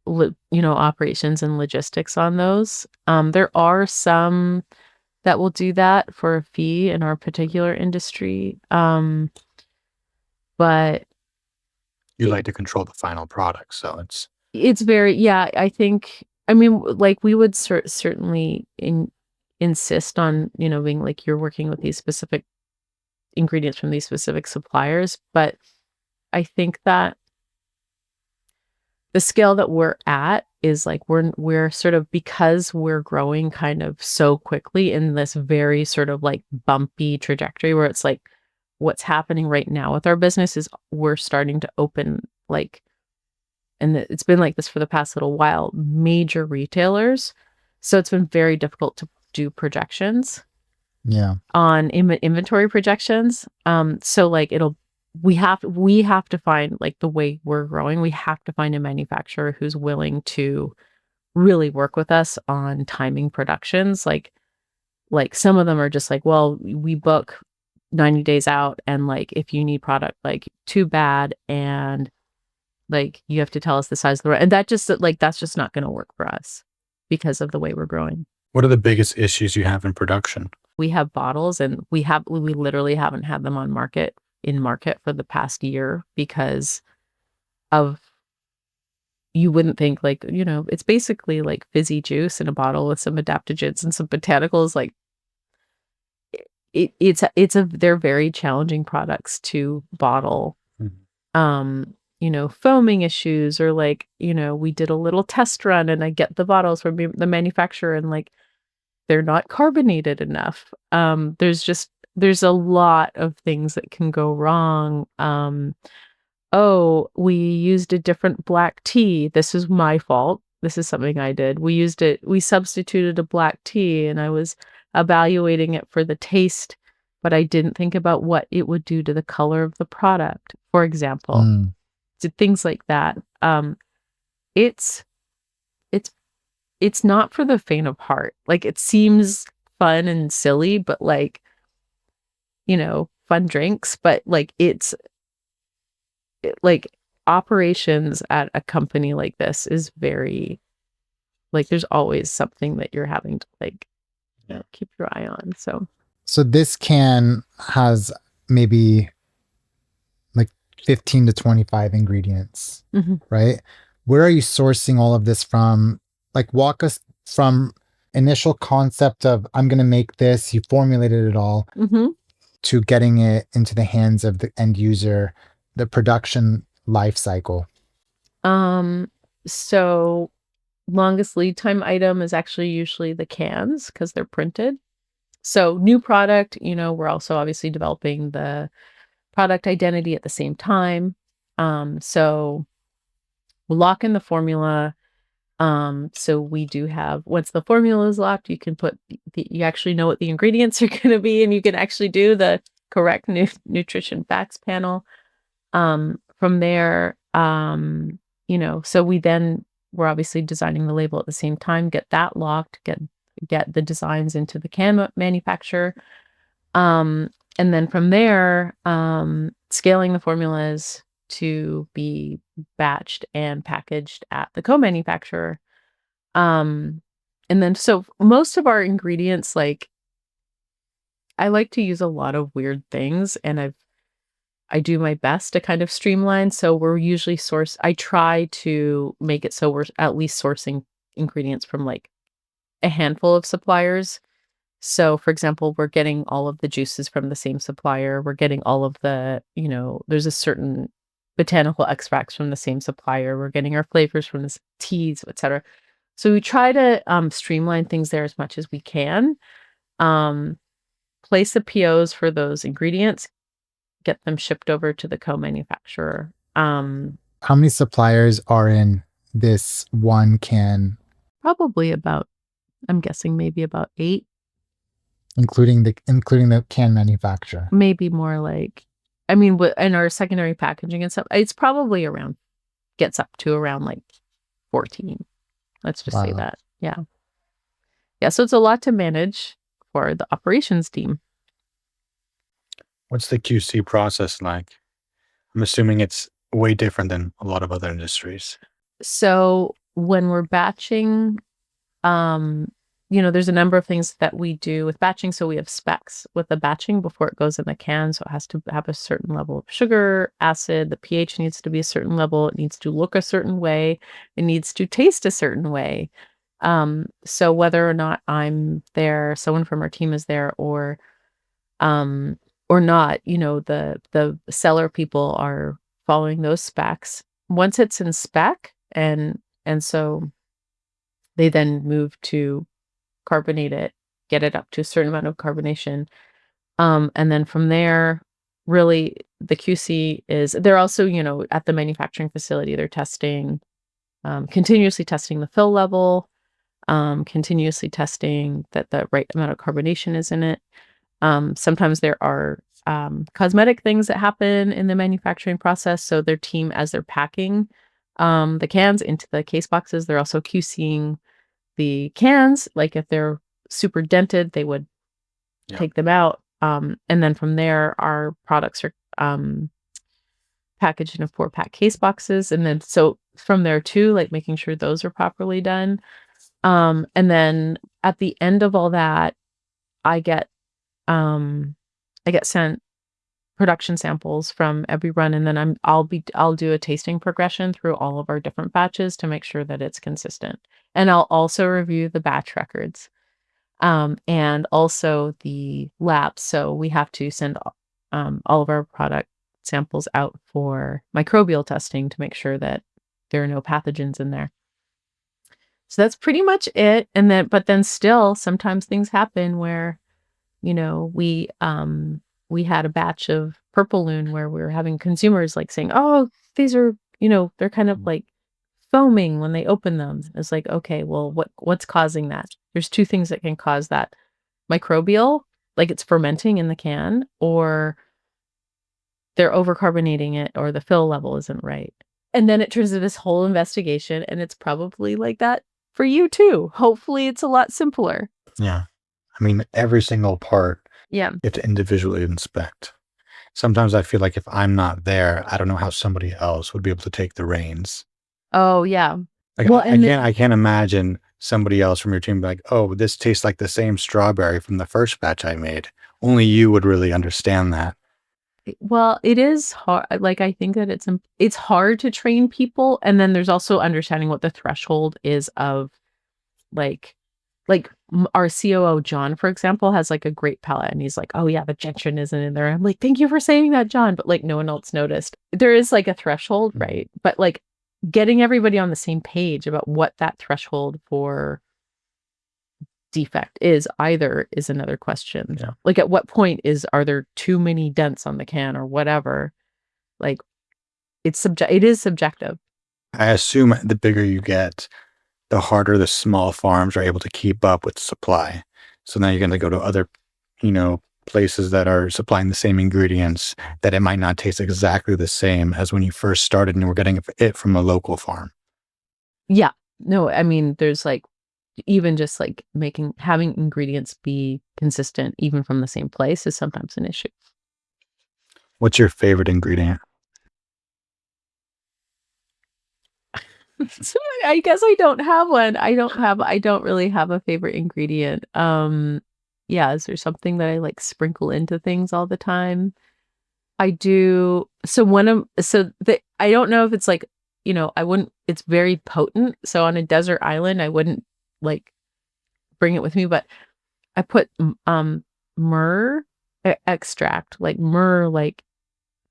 operations and logistics on those. There are some that will do that for a fee in our particular industry. But You like to control the final product, so it's very, yeah, I think, I mean, like we would certainly insist on, being like, you're working with these specific ingredients from these specific suppliers. But I think that the scale that we're at is like, we're sort of, because we're growing kind of so quickly in this very sort of like bumpy trajectory where it's like, what's happening right now with our business is we're starting to open, like, and it's been like this for the past little while, major retailers. So it's been very difficult to do projections. Yeah. On inventory projections. So like we have to find, like, the way we're growing, we have to find a manufacturer who's willing to really work with us on timing productions. Like some of them are just like, well, we book 90 days out, and like, if you need product, like, too bad. And like, you have to tell us the size of the, and that's just not going to work for us because of the way we're growing. What are the biggest issues you have in production? We have bottles, and we literally haven't had them in market for the past year because of, you wouldn't think, like, it's basically like fizzy juice in a bottle with some adaptogens and some botanicals. Like they're very challenging products to bottle. Foaming issues, or like, we did a little test run and I get the bottles from the manufacturer and like, they're not carbonated enough. There's a lot of things that can go wrong. We used a different black tea. This is my fault. This is something I did. We substituted a black tea, and I was evaluating it for the taste, but I didn't think about what it would do to the color of the product, for example. Things like that. It's not for the faint of heart. Like, it seems fun and silly, but like, fun drinks, but like, like, operations at a company like this is very, like, there's always something that you're having to, like, keep your eye on. So this can has maybe like 15 to 25 ingredients, right? Where are you sourcing all of this from? Like, walk us from initial concept of, I'm going to make this, you formulated it all, to getting it into the hands of the end user, the production life cycle. So longest lead time item is actually usually the cans, because they're printed. So new product, we're also obviously developing the product identity at the same time. So we'll lock in the formula. So we do have, once the formula is locked, you can you actually know what the ingredients are going to be, and you can actually do the correct nutrition facts panel. From there, so we're obviously designing the label at the same time, get that locked, get the designs into the can manufacturer. And then from there, scaling the formulas to be batched and packaged at the co-manufacturer. And then, so most of our ingredients, like, I like to use a lot of weird things, and I do my best to kind of streamline. So we're usually I try to make it so we're at least sourcing ingredients from like a handful of suppliers. So, for example, we're getting all of the juices from the same supplier. We're getting all of the, there's a certain botanical extracts from the same supplier. We're getting our flavors from the teas, etc. So we try to streamline things there as much as we can. Place the POs for those ingredients, get them shipped over to the co-manufacturer. How many suppliers are in this one can? Probably about, I'm guessing maybe about 8. Including the can manufacturer. Maybe more, like, I mean, in our secondary packaging and stuff, it's probably gets up to around like 14. Let's just say that. Yeah. Yeah. So it's a lot to manage for the operations team. What's the QC process like? I'm assuming it's way different than a lot of other industries. So when we're batching, there's a number of things that we do with batching. So we have specs with the batching before it goes in the can. So it has to have a certain level of sugar, acid, the pH needs to be a certain level. It needs to look a certain way. It needs to taste a certain way. So whether or not I'm there, someone from our team is there or not, the cellar people are following those specs. Once it's in spec and so they then move to carbonate it, get it up to a certain amount of carbonation. And then from there, really the QC they're also, at the manufacturing facility, they're testing, continuously testing the fill level, continuously testing that the right amount of carbonation is in it. Sometimes there are cosmetic things that happen in the manufacturing process. So their team, as they're packing the cans into the case boxes, they're also QCing the cans. Like if they're super dented, they would take them out. And then from there, our products are packaged in a 4-pack case boxes. And then so from there too, like making sure those are properly done. And then at the end of all that, I get sent production samples from every run, and then I'll do a tasting progression through all of our different batches to make sure that it's consistent. And I'll also review the batch records, and also the labs. So we have to send all of our product samples out for microbial testing to make sure that there are no pathogens in there. So that's pretty much it. And but then still sometimes things happen where, we had a batch of Purple Loon where we were having consumers like saying, oh, these are, they're kind of like foaming when they open them. It's like, okay, well, what's causing that? There's 2 things that can cause that. Microbial, like it's fermenting in the can, or they're overcarbonating it, or the fill level isn't right. And then it turns into this whole investigation, and it's probably like that for you too. Hopefully it's a lot simpler. Yeah. I mean, every single part, Yeah. you have to individually inspect. Sometimes I feel like if I'm not there, I don't know how somebody else would be able to take the reins. Oh, yeah. Like, Well, I can't imagine somebody else from your team be like, oh, this tastes like the same strawberry from the first batch I made. Only you would really understand that. Well, it is hard. Like, I think that it's hard to train people. And then there's also understanding what the threshold is of like our COO, John, for example, has like a great palate, and he's like, oh yeah, the gentian isn't in there. I'm like, thank you for saying that, John. But like no one else noticed. There is like a threshold, right? But like getting everybody on the same page about what that threshold for defect is another question. Yeah. Like at what point are there too many dents on the can or whatever? Like it is subjective. I assume the bigger you get, the harder the small farms are able to keep up with supply. So now you're going to go to other, places that are supplying the same ingredients that it might not taste exactly the same as when you first started and we're getting it from a local farm. Yeah. No, I mean, there's like, even just like having ingredients be consistent, even from the same place, is sometimes an issue. What's your favorite ingredient? So I guess I don't have one. I don't really have a favorite ingredient. Yeah, is there something that I like sprinkle into things all the time? I do. So I don't know if it's like, I wouldn't, it's very potent. So on a desert island, I wouldn't like bring it with me, but I put myrrh extract, like myrrh, like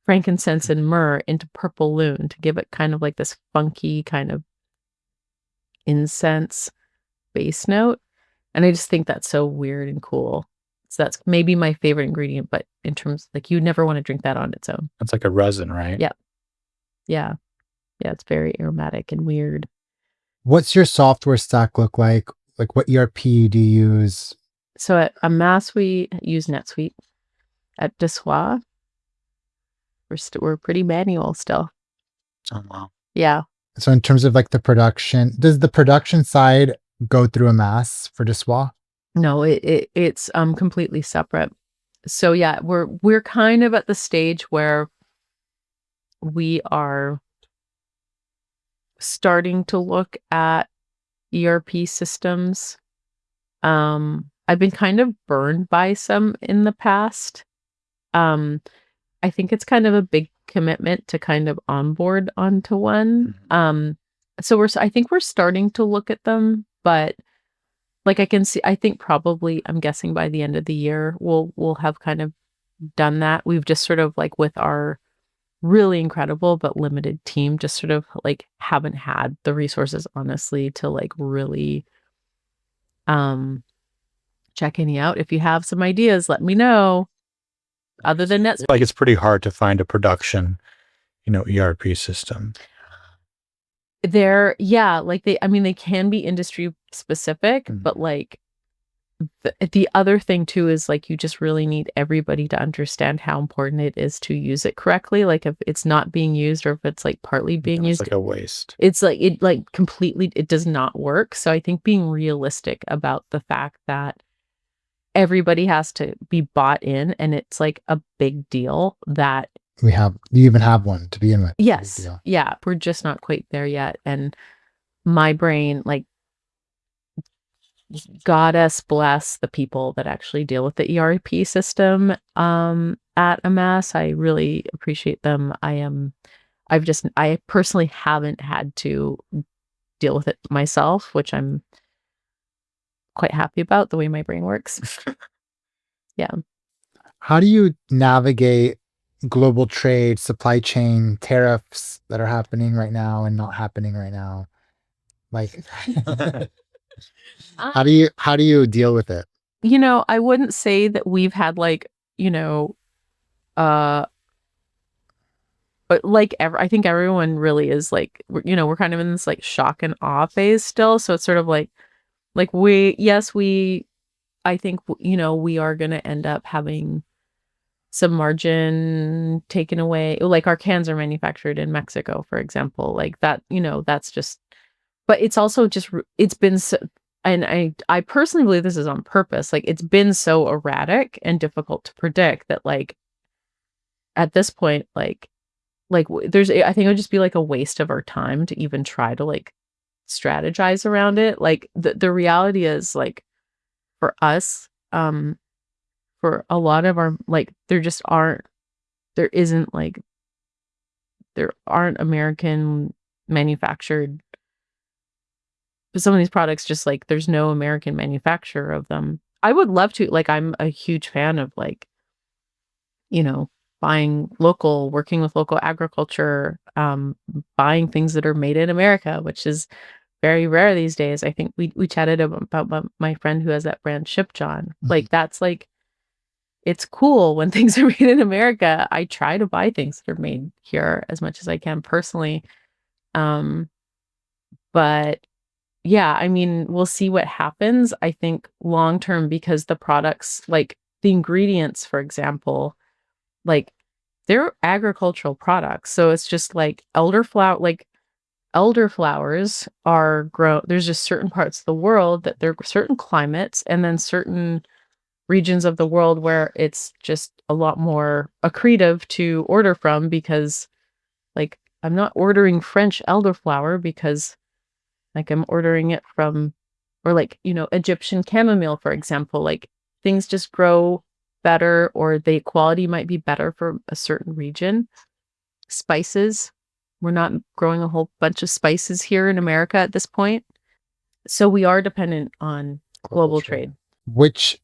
frankincense and myrrh into Purple Loon to give it kind of like this funky kind of incense base note. And I just think that's so weird and cool. So that's maybe my favorite ingredient, but in terms like you never want to drink that on its own. It's like a resin, right? Yeah. Yeah. Yeah. It's very aromatic and weird. What's your software stack look like? Like what ERP do you use? So at AMASS, we use NetSuite. At De Soi, we're pretty manual still. Oh, wow. Yeah. So in terms of like the production, does the production side go through AMASS for De Soi? No, it's completely separate. So yeah, we're kind of at the stage where we are starting to look at ERP systems I've been kind of burned by some in the past. I think it's kind of a big commitment to kind of onboard onto one. So I think we're starting to look at them, but like I think probably, I'm guessing by the end of the year, we'll have kind of done that. We've just sort of like, with our really incredible but limited team, just sort of like haven't had the resources, honestly, to like really check any out. If you have some ideas, let me know. Other than that, Like, it's pretty hard to find a production, ERP system. like they can be industry specific, but like the other thing too is like, you just really need everybody to understand how important it is to use it correctly. Like, if it's not being used, or if it's like partly being used, It's like a waste. it's like it like completely, it does not work. So I think being realistic about the fact that everybody has to be bought in, and it's like a big deal that You even have one to begin with. yes, yeah, we're just not quite there yet. And my brain, like, goddess bless the people that actually deal with the ERP system at AMASS. I really appreciate them. I personally haven't had to deal with it myself, which I'm quite happy about, the way my brain works. Yeah. How do you navigate global trade, supply chain, tariffs that are happening right now and not happening right now? Like, how do you deal with it? I wouldn't say that we've had like, but like I think everyone really is like, we're kind of in this like shock and awe phase still. So it's sort of like I think, we are going to end up having some margin taken away. Like, our cans are manufactured in Mexico, for example, like that, that's just, but it's also just, it's been so, and I personally believe this is on purpose. Like, it's been so erratic and difficult to predict that, like, at this point, I think it would just be like a waste of our time to even try to like strategize around it. Like, the reality is, like, for us, for a lot of our, like, there aren't American manufactured, but some of these products, just like, there's no American manufacturer of them. I would love to, like, I'm a huge fan of, like, buying local, working with local agriculture, buying things that are made in America, which is very rare these days. I think we chatted about my friend who has that brand Ship John. Like, that's like, it's cool when things are made in America. I try to buy things that are made here as much as I can personally. But yeah, I mean, we'll see what happens. I think long term, because the products, like the ingredients, for example, like, they're agricultural products. So it's just like elderflowers are grown. There's just certain parts of the world that there are certain climates, and then certain regions of the world where it's just a lot more accretive to order from, because, like, I'm not ordering French elderflower because, like, I'm ordering it from, or like, Egyptian chamomile, for example. Like, things just grow better, or the quality might be better for a certain region. Spices, we're not growing a whole bunch of spices here in America at this point. So we are dependent on global trade. Which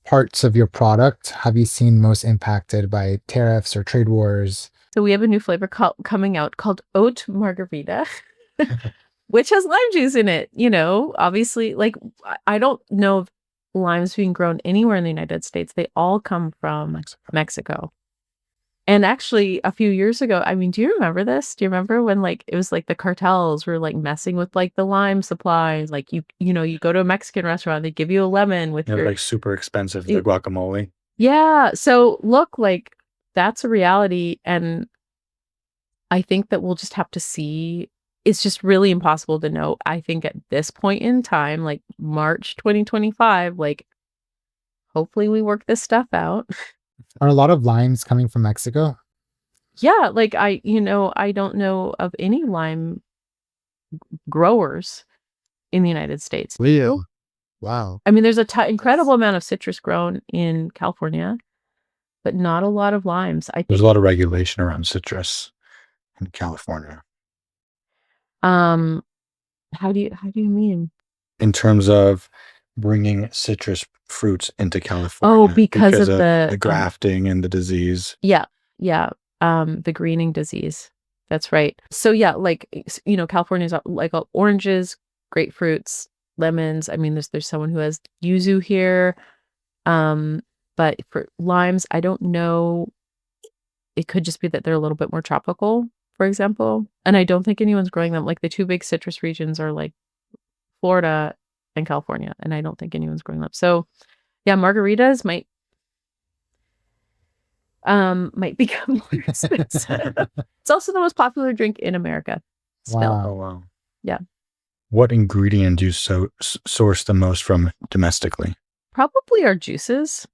parts of your product have you seen most impacted by tariffs or trade wars? So we have a new flavor coming out called Oat Margarita, which has lime juice in it. Obviously, like, I don't know of limes being grown anywhere in the United States. They all come from Mexico. And actually, a few years ago, I mean, do you remember this? Do you remember when, like, it was like the cartels were like messing with like the lime supplies? Like, you go to a Mexican restaurant, they give you a lemon with your, like, super expensive, the guacamole. Yeah. So look, like, that's a reality. And I think that we'll just have to see. It's just really impossible to know. I think at this point in time, like March 2025, like, hopefully we work this stuff out. Are a lot of limes coming from Mexico? Yeah, like, I don't know of any lime growers in the United States. Really? Wow. I mean, there's a incredible amount of citrus grown in California, but not a lot of limes. There's a lot of regulation around citrus in California. How do you mean? In terms of bringing citrus fruits into California. Oh, because of the grafting and the disease. Yeah. The greening disease. That's right. So yeah, like, you know, California's like oranges, grapefruits, lemons. I mean, there's someone who has yuzu here. But for limes, I don't know. It could just be that they're a little bit more tropical, for example. And I don't think anyone's growing them. Like the two big citrus regions are like Florida and California, and I don't think anyone's growing them. So yeah, margaritas might become more expensive. It's also the most popular drink in America. Still. Wow. Oh, wow. Yeah. What ingredient do you source the most from domestically? Probably our juices.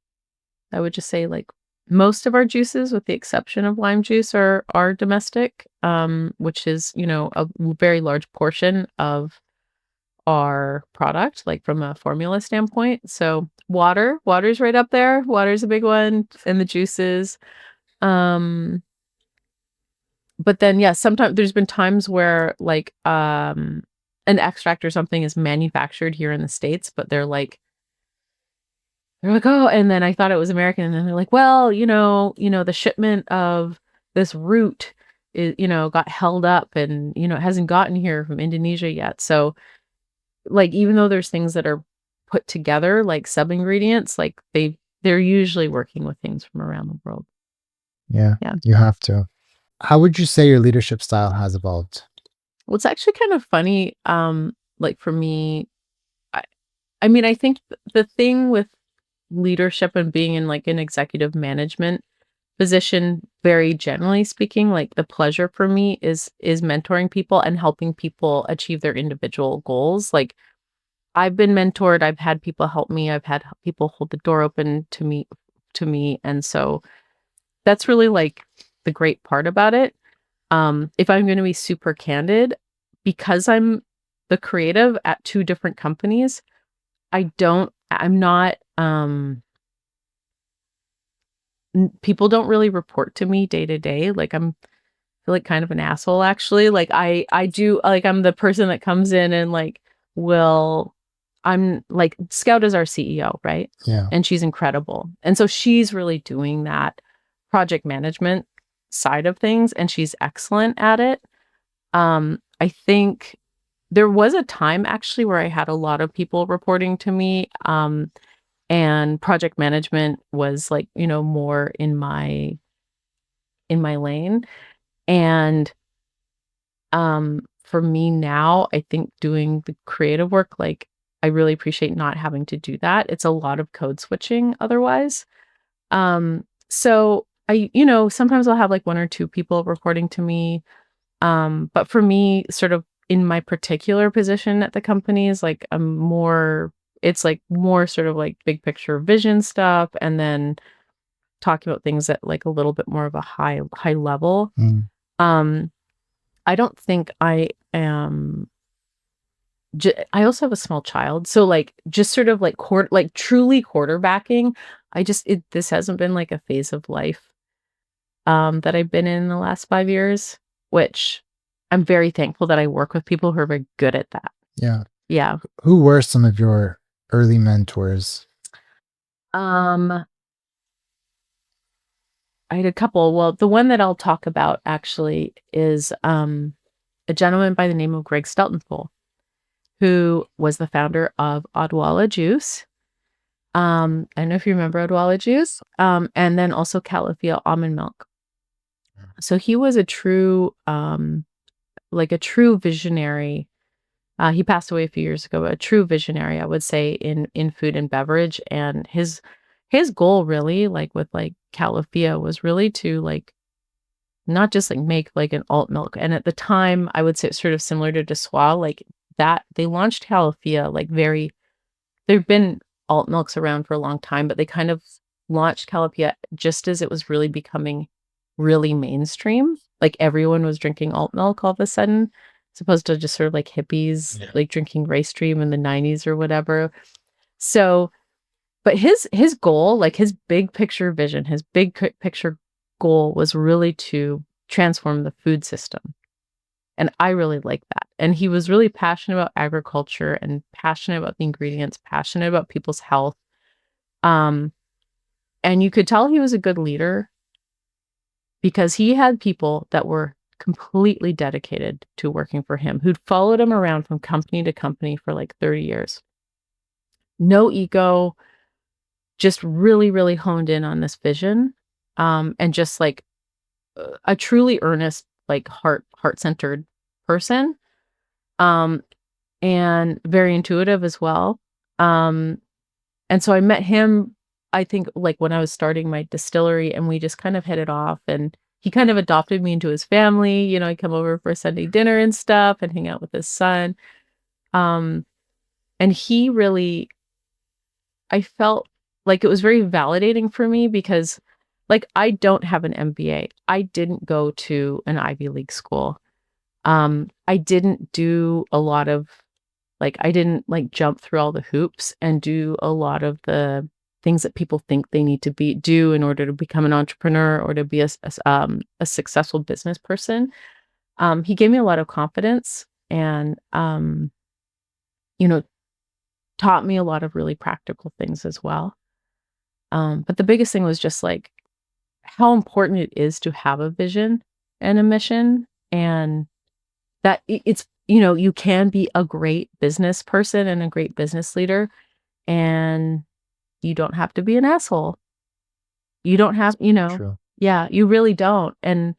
I would just say like most of our juices, with the exception of lime juice, are domestic, which is, you know, a very large portion of our product, like from a formula standpoint. So water's right up there. Water's a big one, and the juices. But then, yeah, sometimes there's been times where like an extract or something is manufactured here in the States, but they're like, oh, and then I thought it was American, and then they're like, well, you know, the shipment of this root is, you know, got held up, and, you know, it hasn't gotten here from Indonesia yet. So like, even though there's things that are put together, like sub-ingredients, like they're usually working with things from around the world. Yeah. You have to. How would you say your leadership style has evolved? Well, it's actually kind of funny. Like for me, I mean, I think the thing with leadership and being in like an executive management position, very generally speaking, like the pleasure for me is mentoring people and helping people achieve their individual goals. Like I've been mentored, I've had people help me, I've had people hold the door open to me. And so that's really like the great part about it. If I'm going to be super candid, because I'm the creative at two different companies, people don't really report to me day to day. Like I feel like kind of an asshole, actually. Like I do, like I'm the person that comes in and like I'm like, Scout is our CEO, right? Yeah. And she's incredible. And so she's really doing that project management side of things, and she's excellent at it. I think there was a time actually where I had a lot of people reporting to me, and project management was like, you know, more in my lane. And for me now, I think doing the creative work, like I really appreciate not having to do that. It's a lot of code switching otherwise. So I, you know, sometimes I'll have like one or two people reporting to me. But for me, sort of in my particular position at the company is like it's like more sort of like big picture vision stuff, and then talking about things at like a little bit more of a high level. I don't think I am. I also have a small child, so like just sort of like truly quarterbacking. This hasn't been like a phase of life that I've been in the last 5 years, which I'm very thankful that I work with people who are very good at that. Yeah. Yeah. Who were some of your early mentors? I had a couple. Well, the one that I'll talk about actually is a gentleman by the name of Greg Steltenpool, who was the founder of Odwalla Juice. I don't know if you remember Odwalla Juice. And then also Califia Almond Milk. So he was a true visionary. He passed away a few years ago, but a true visionary, I would say, in food and beverage. And his goal really, like with like Califia, was really to like not just like make like an alt milk. And at the time, I would say it's sort of similar to De Soi, like that they launched Califia like there've been alt milks around for a long time, but they kind of launched Califia just as it was really becoming really mainstream. Like everyone was drinking alt milk all of a sudden. opposed to just sort of like hippies, like drinking Race Dream in the 90s or whatever. So, but his goal, like his big picture vision, his big picture goal was really to transform the food system. And I really like that. And he was really passionate about agriculture and passionate about the ingredients, passionate about people's health. And you could tell he was a good leader because he had people that were completely dedicated to working for him, who'd followed him around from company to company for like 30 years. No ego, just really, really honed in on this vision. And just like a truly earnest, like heart-centered person. And very intuitive as well. And so I met him, I think, like when I was starting my distillery, and we just kind of hit it off, and he kind of adopted me into his family. You know, I'd come over for Sunday dinner and stuff and hang out with his son. And he really, I felt like it was very validating for me because like I don't have an MBA. I didn't go to an Ivy League school. I didn't do a lot of like, I didn't like jump through all the hoops and do a lot of the things that people think they need to do in order to become an entrepreneur or to be a successful business person. He gave me a lot of confidence and, you know, taught me a lot of really practical things as well. But the biggest thing was just like how important it is to have a vision and a mission, and that it's, you know, you can be a great business person and a great business leader, and you don't have to be an asshole. You don't have, you know, True. Yeah, you really don't. And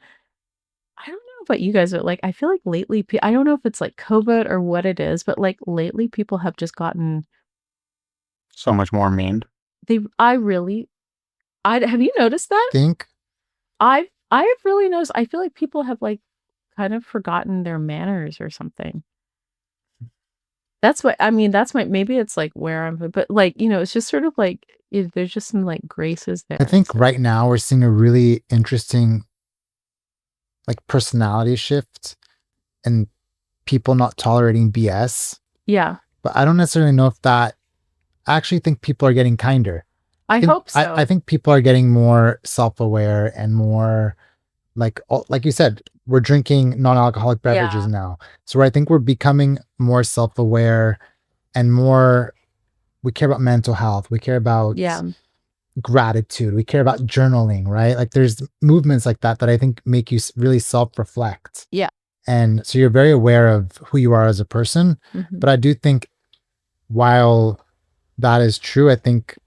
I don't know about you guys, but like, I feel like lately, I don't know if it's like COVID or what it is, but like lately people have just gotten so much more mean. Have you noticed that? Think I've really noticed, I feel like people have like kind of forgotten their manners or something. That's what, I mean, maybe it's like where I'm, but like, you know, it's just sort of like, there's just some like graces there. I think right now we're seeing a really interesting like personality shift and people not tolerating BS. Yeah. But I don't necessarily know if that, I actually think people are getting kinder. I hope so. I think people are getting more self-aware and more like you said, we're drinking non-alcoholic beverages now. So I think we're becoming more self-aware and more, we care about mental health. We care about gratitude. We care about journaling, right? Like there's movements like that I think make you really self-reflect. Yeah. And so you're very aware of who you are as a person. Mm-hmm. But I do think while that is true, I think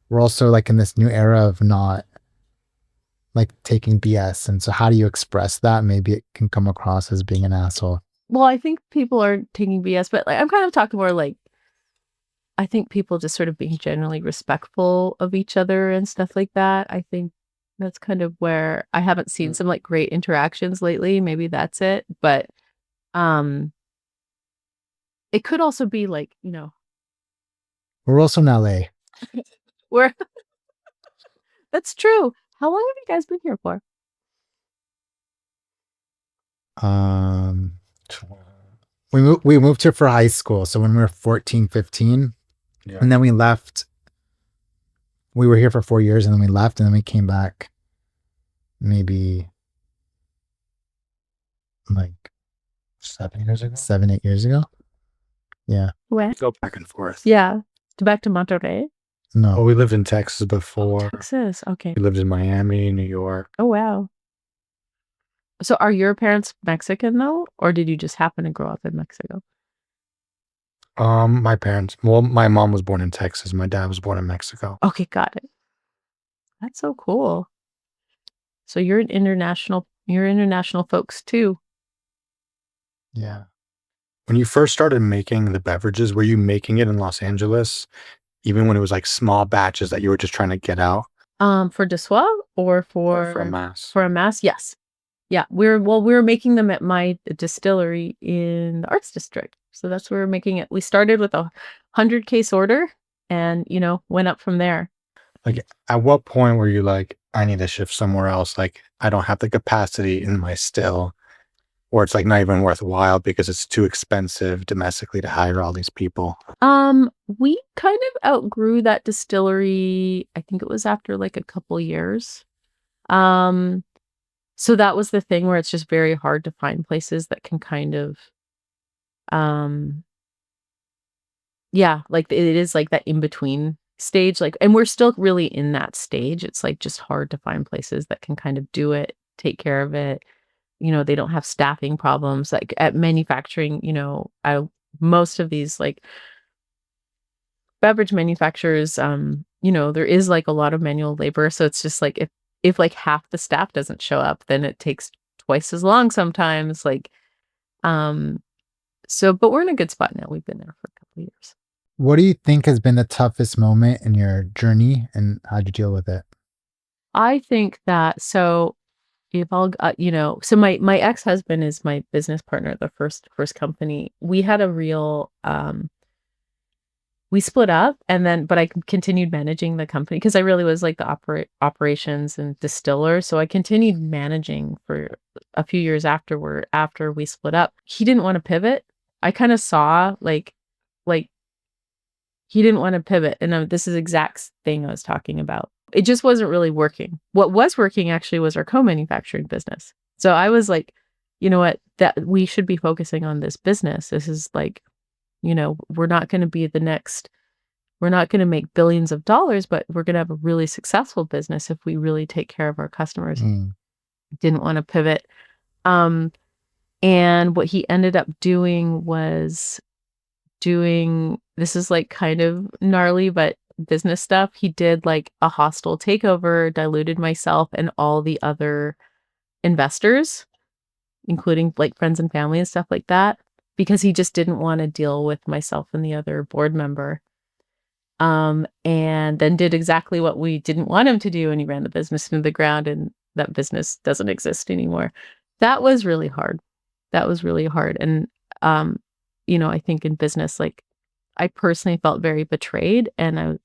we're also like in this new era of not like taking BS. And so how do you express that? Maybe it can come across as being an asshole. Well, I think people are taking BS, but like, I'm kind of talking more like, I think people just sort of being generally respectful of each other and stuff like that. I think that's kind of where I haven't seen some like great interactions lately. Maybe that's it. But it could also be like, you know. We're also in LA. That's true. How long have you guys been here for? We moved here for high school. So when we were 14, 15, and then we left. We were here for 4 years and then we left and then we came back maybe like 7 years ago. 7, 8 years ago. Yeah. Where? Go back and forth. Yeah. Back to Monterey? No. Oh, we lived in Texas before. Texas. Okay. We lived in Miami, New York. Oh, wow. So are your parents Mexican though? Or did you just happen to grow up in Mexico? My parents, well, my mom was born in Texas. My dad was born in Mexico. Okay, got it. That's so cool. So you're international folks too. Yeah. When you first started making the beverages, were you making it in Los Angeles, even when it was like small batches that you were just trying to get out? For De Soi or for AMASS? For AMASS, yes. Yeah, we were making them at my distillery in the Arts District. So that's where we're making it. We started with a 100 case order and, you know, went up from there. Like, at what point were you like, I need to shift somewhere else? Like, I don't have the capacity in my still. or it's like not even worthwhile because it's too expensive domestically to hire all these people? We kind of outgrew that distillery. I think it was after like a couple years. So that was the thing where it's just very hard to find places that can kind of, like it is like that in between stage, like, and we're still really in that stage. It's like just hard to find places that can kind of do it, take care of it. They don't have staffing problems like at manufacturing. Most of these like beverage manufacturers, there is like a lot of manual labor. So it's just like if like half the staff doesn't show up, then it takes twice as long sometimes. Like, but we're in a good spot now. We've been there for a couple of years. What do you think has been the toughest moment in your journey, and how'd you deal with it? I think that, so if I'll, so my ex-husband is my business partner at the first company. We had a real, we split up, but I continued managing the company because I really was like the operations and distiller. So I continued managing for a few years after we split up. He didn't want to pivot. I kind of saw like he didn't want to pivot. And this is the exact thing I was talking about. It just wasn't really working. What was working actually was our co-manufacturing business. So I was like, you know what, that we should be focusing on this business. This is like, we're not going to be we're not going to make billions of dollars, but we're going to have a really successful business if we really take care of our customers. Didn't want to pivot. And what he ended up doing was this is like kind of gnarly, but business stuff. He did like a hostile takeover, diluted myself and all the other investors, including like friends and family and stuff like that, because he just didn't want to deal with myself and the other board member. And then did exactly what we didn't want him to do, and he ran the business into the ground, and that business doesn't exist anymore. That was really hard. And I think in business, like I personally felt very betrayed, and I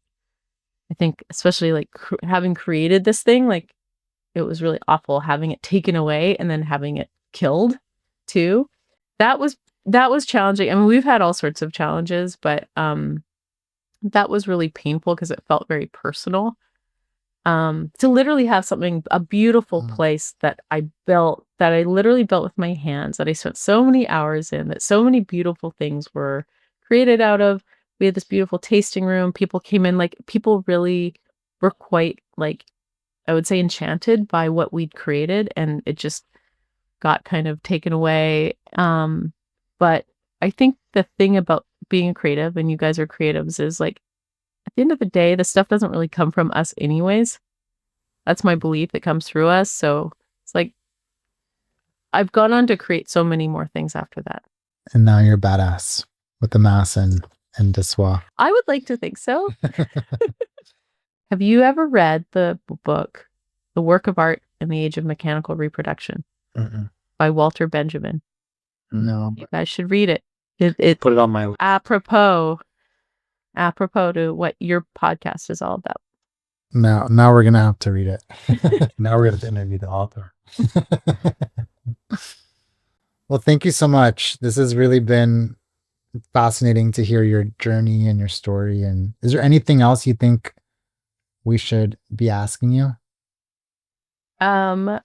think especially like having created this thing, like it was really awful having it taken away and then having it killed too. That was challenging. I mean, we've had all sorts of challenges, but that was really painful because it felt very personal. To literally have a beautiful place that I literally built with my hands, that I spent so many hours in, that so many beautiful things were created out of. We had this beautiful tasting room. People came in, like people really were quite like, I would say, enchanted by what we'd created, and it just got kind of taken away. But I think the thing about being a creative, and you guys are creatives, is like at the end of the day, the stuff doesn't really come from us anyways. That's my belief. It comes through us. So it's like I've gone on to create so many more things after that. And now you're badass with AMASS and De Soi. I would like to think so. Have you ever read the book, The Work of Art in the Age of Mechanical Reproduction by Walter Benjamin? No. You guys should read it. It Put it on my list. Apropos to what your podcast is all about. Now we're gonna have to read it. Now we're going to interview the author. Well, thank you so much. This has really been fascinating to hear your journey and your story. And is there anything else you think we should be asking you? I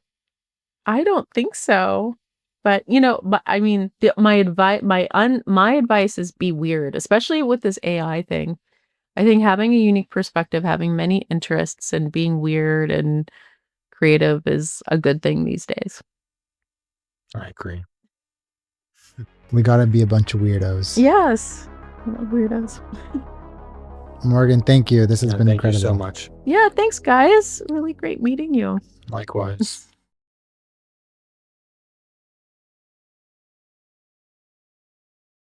don't think so. But I mean, my advice is be weird, especially with this AI thing. I think having a unique perspective, having many interests, and being weird and creative is a good thing these days. I agree. We gotta be a bunch of weirdos. Yes, weirdos. Morgan, thank you. This has been incredible. Thank you so much. Yeah, thanks, guys. Really great meeting you. Likewise.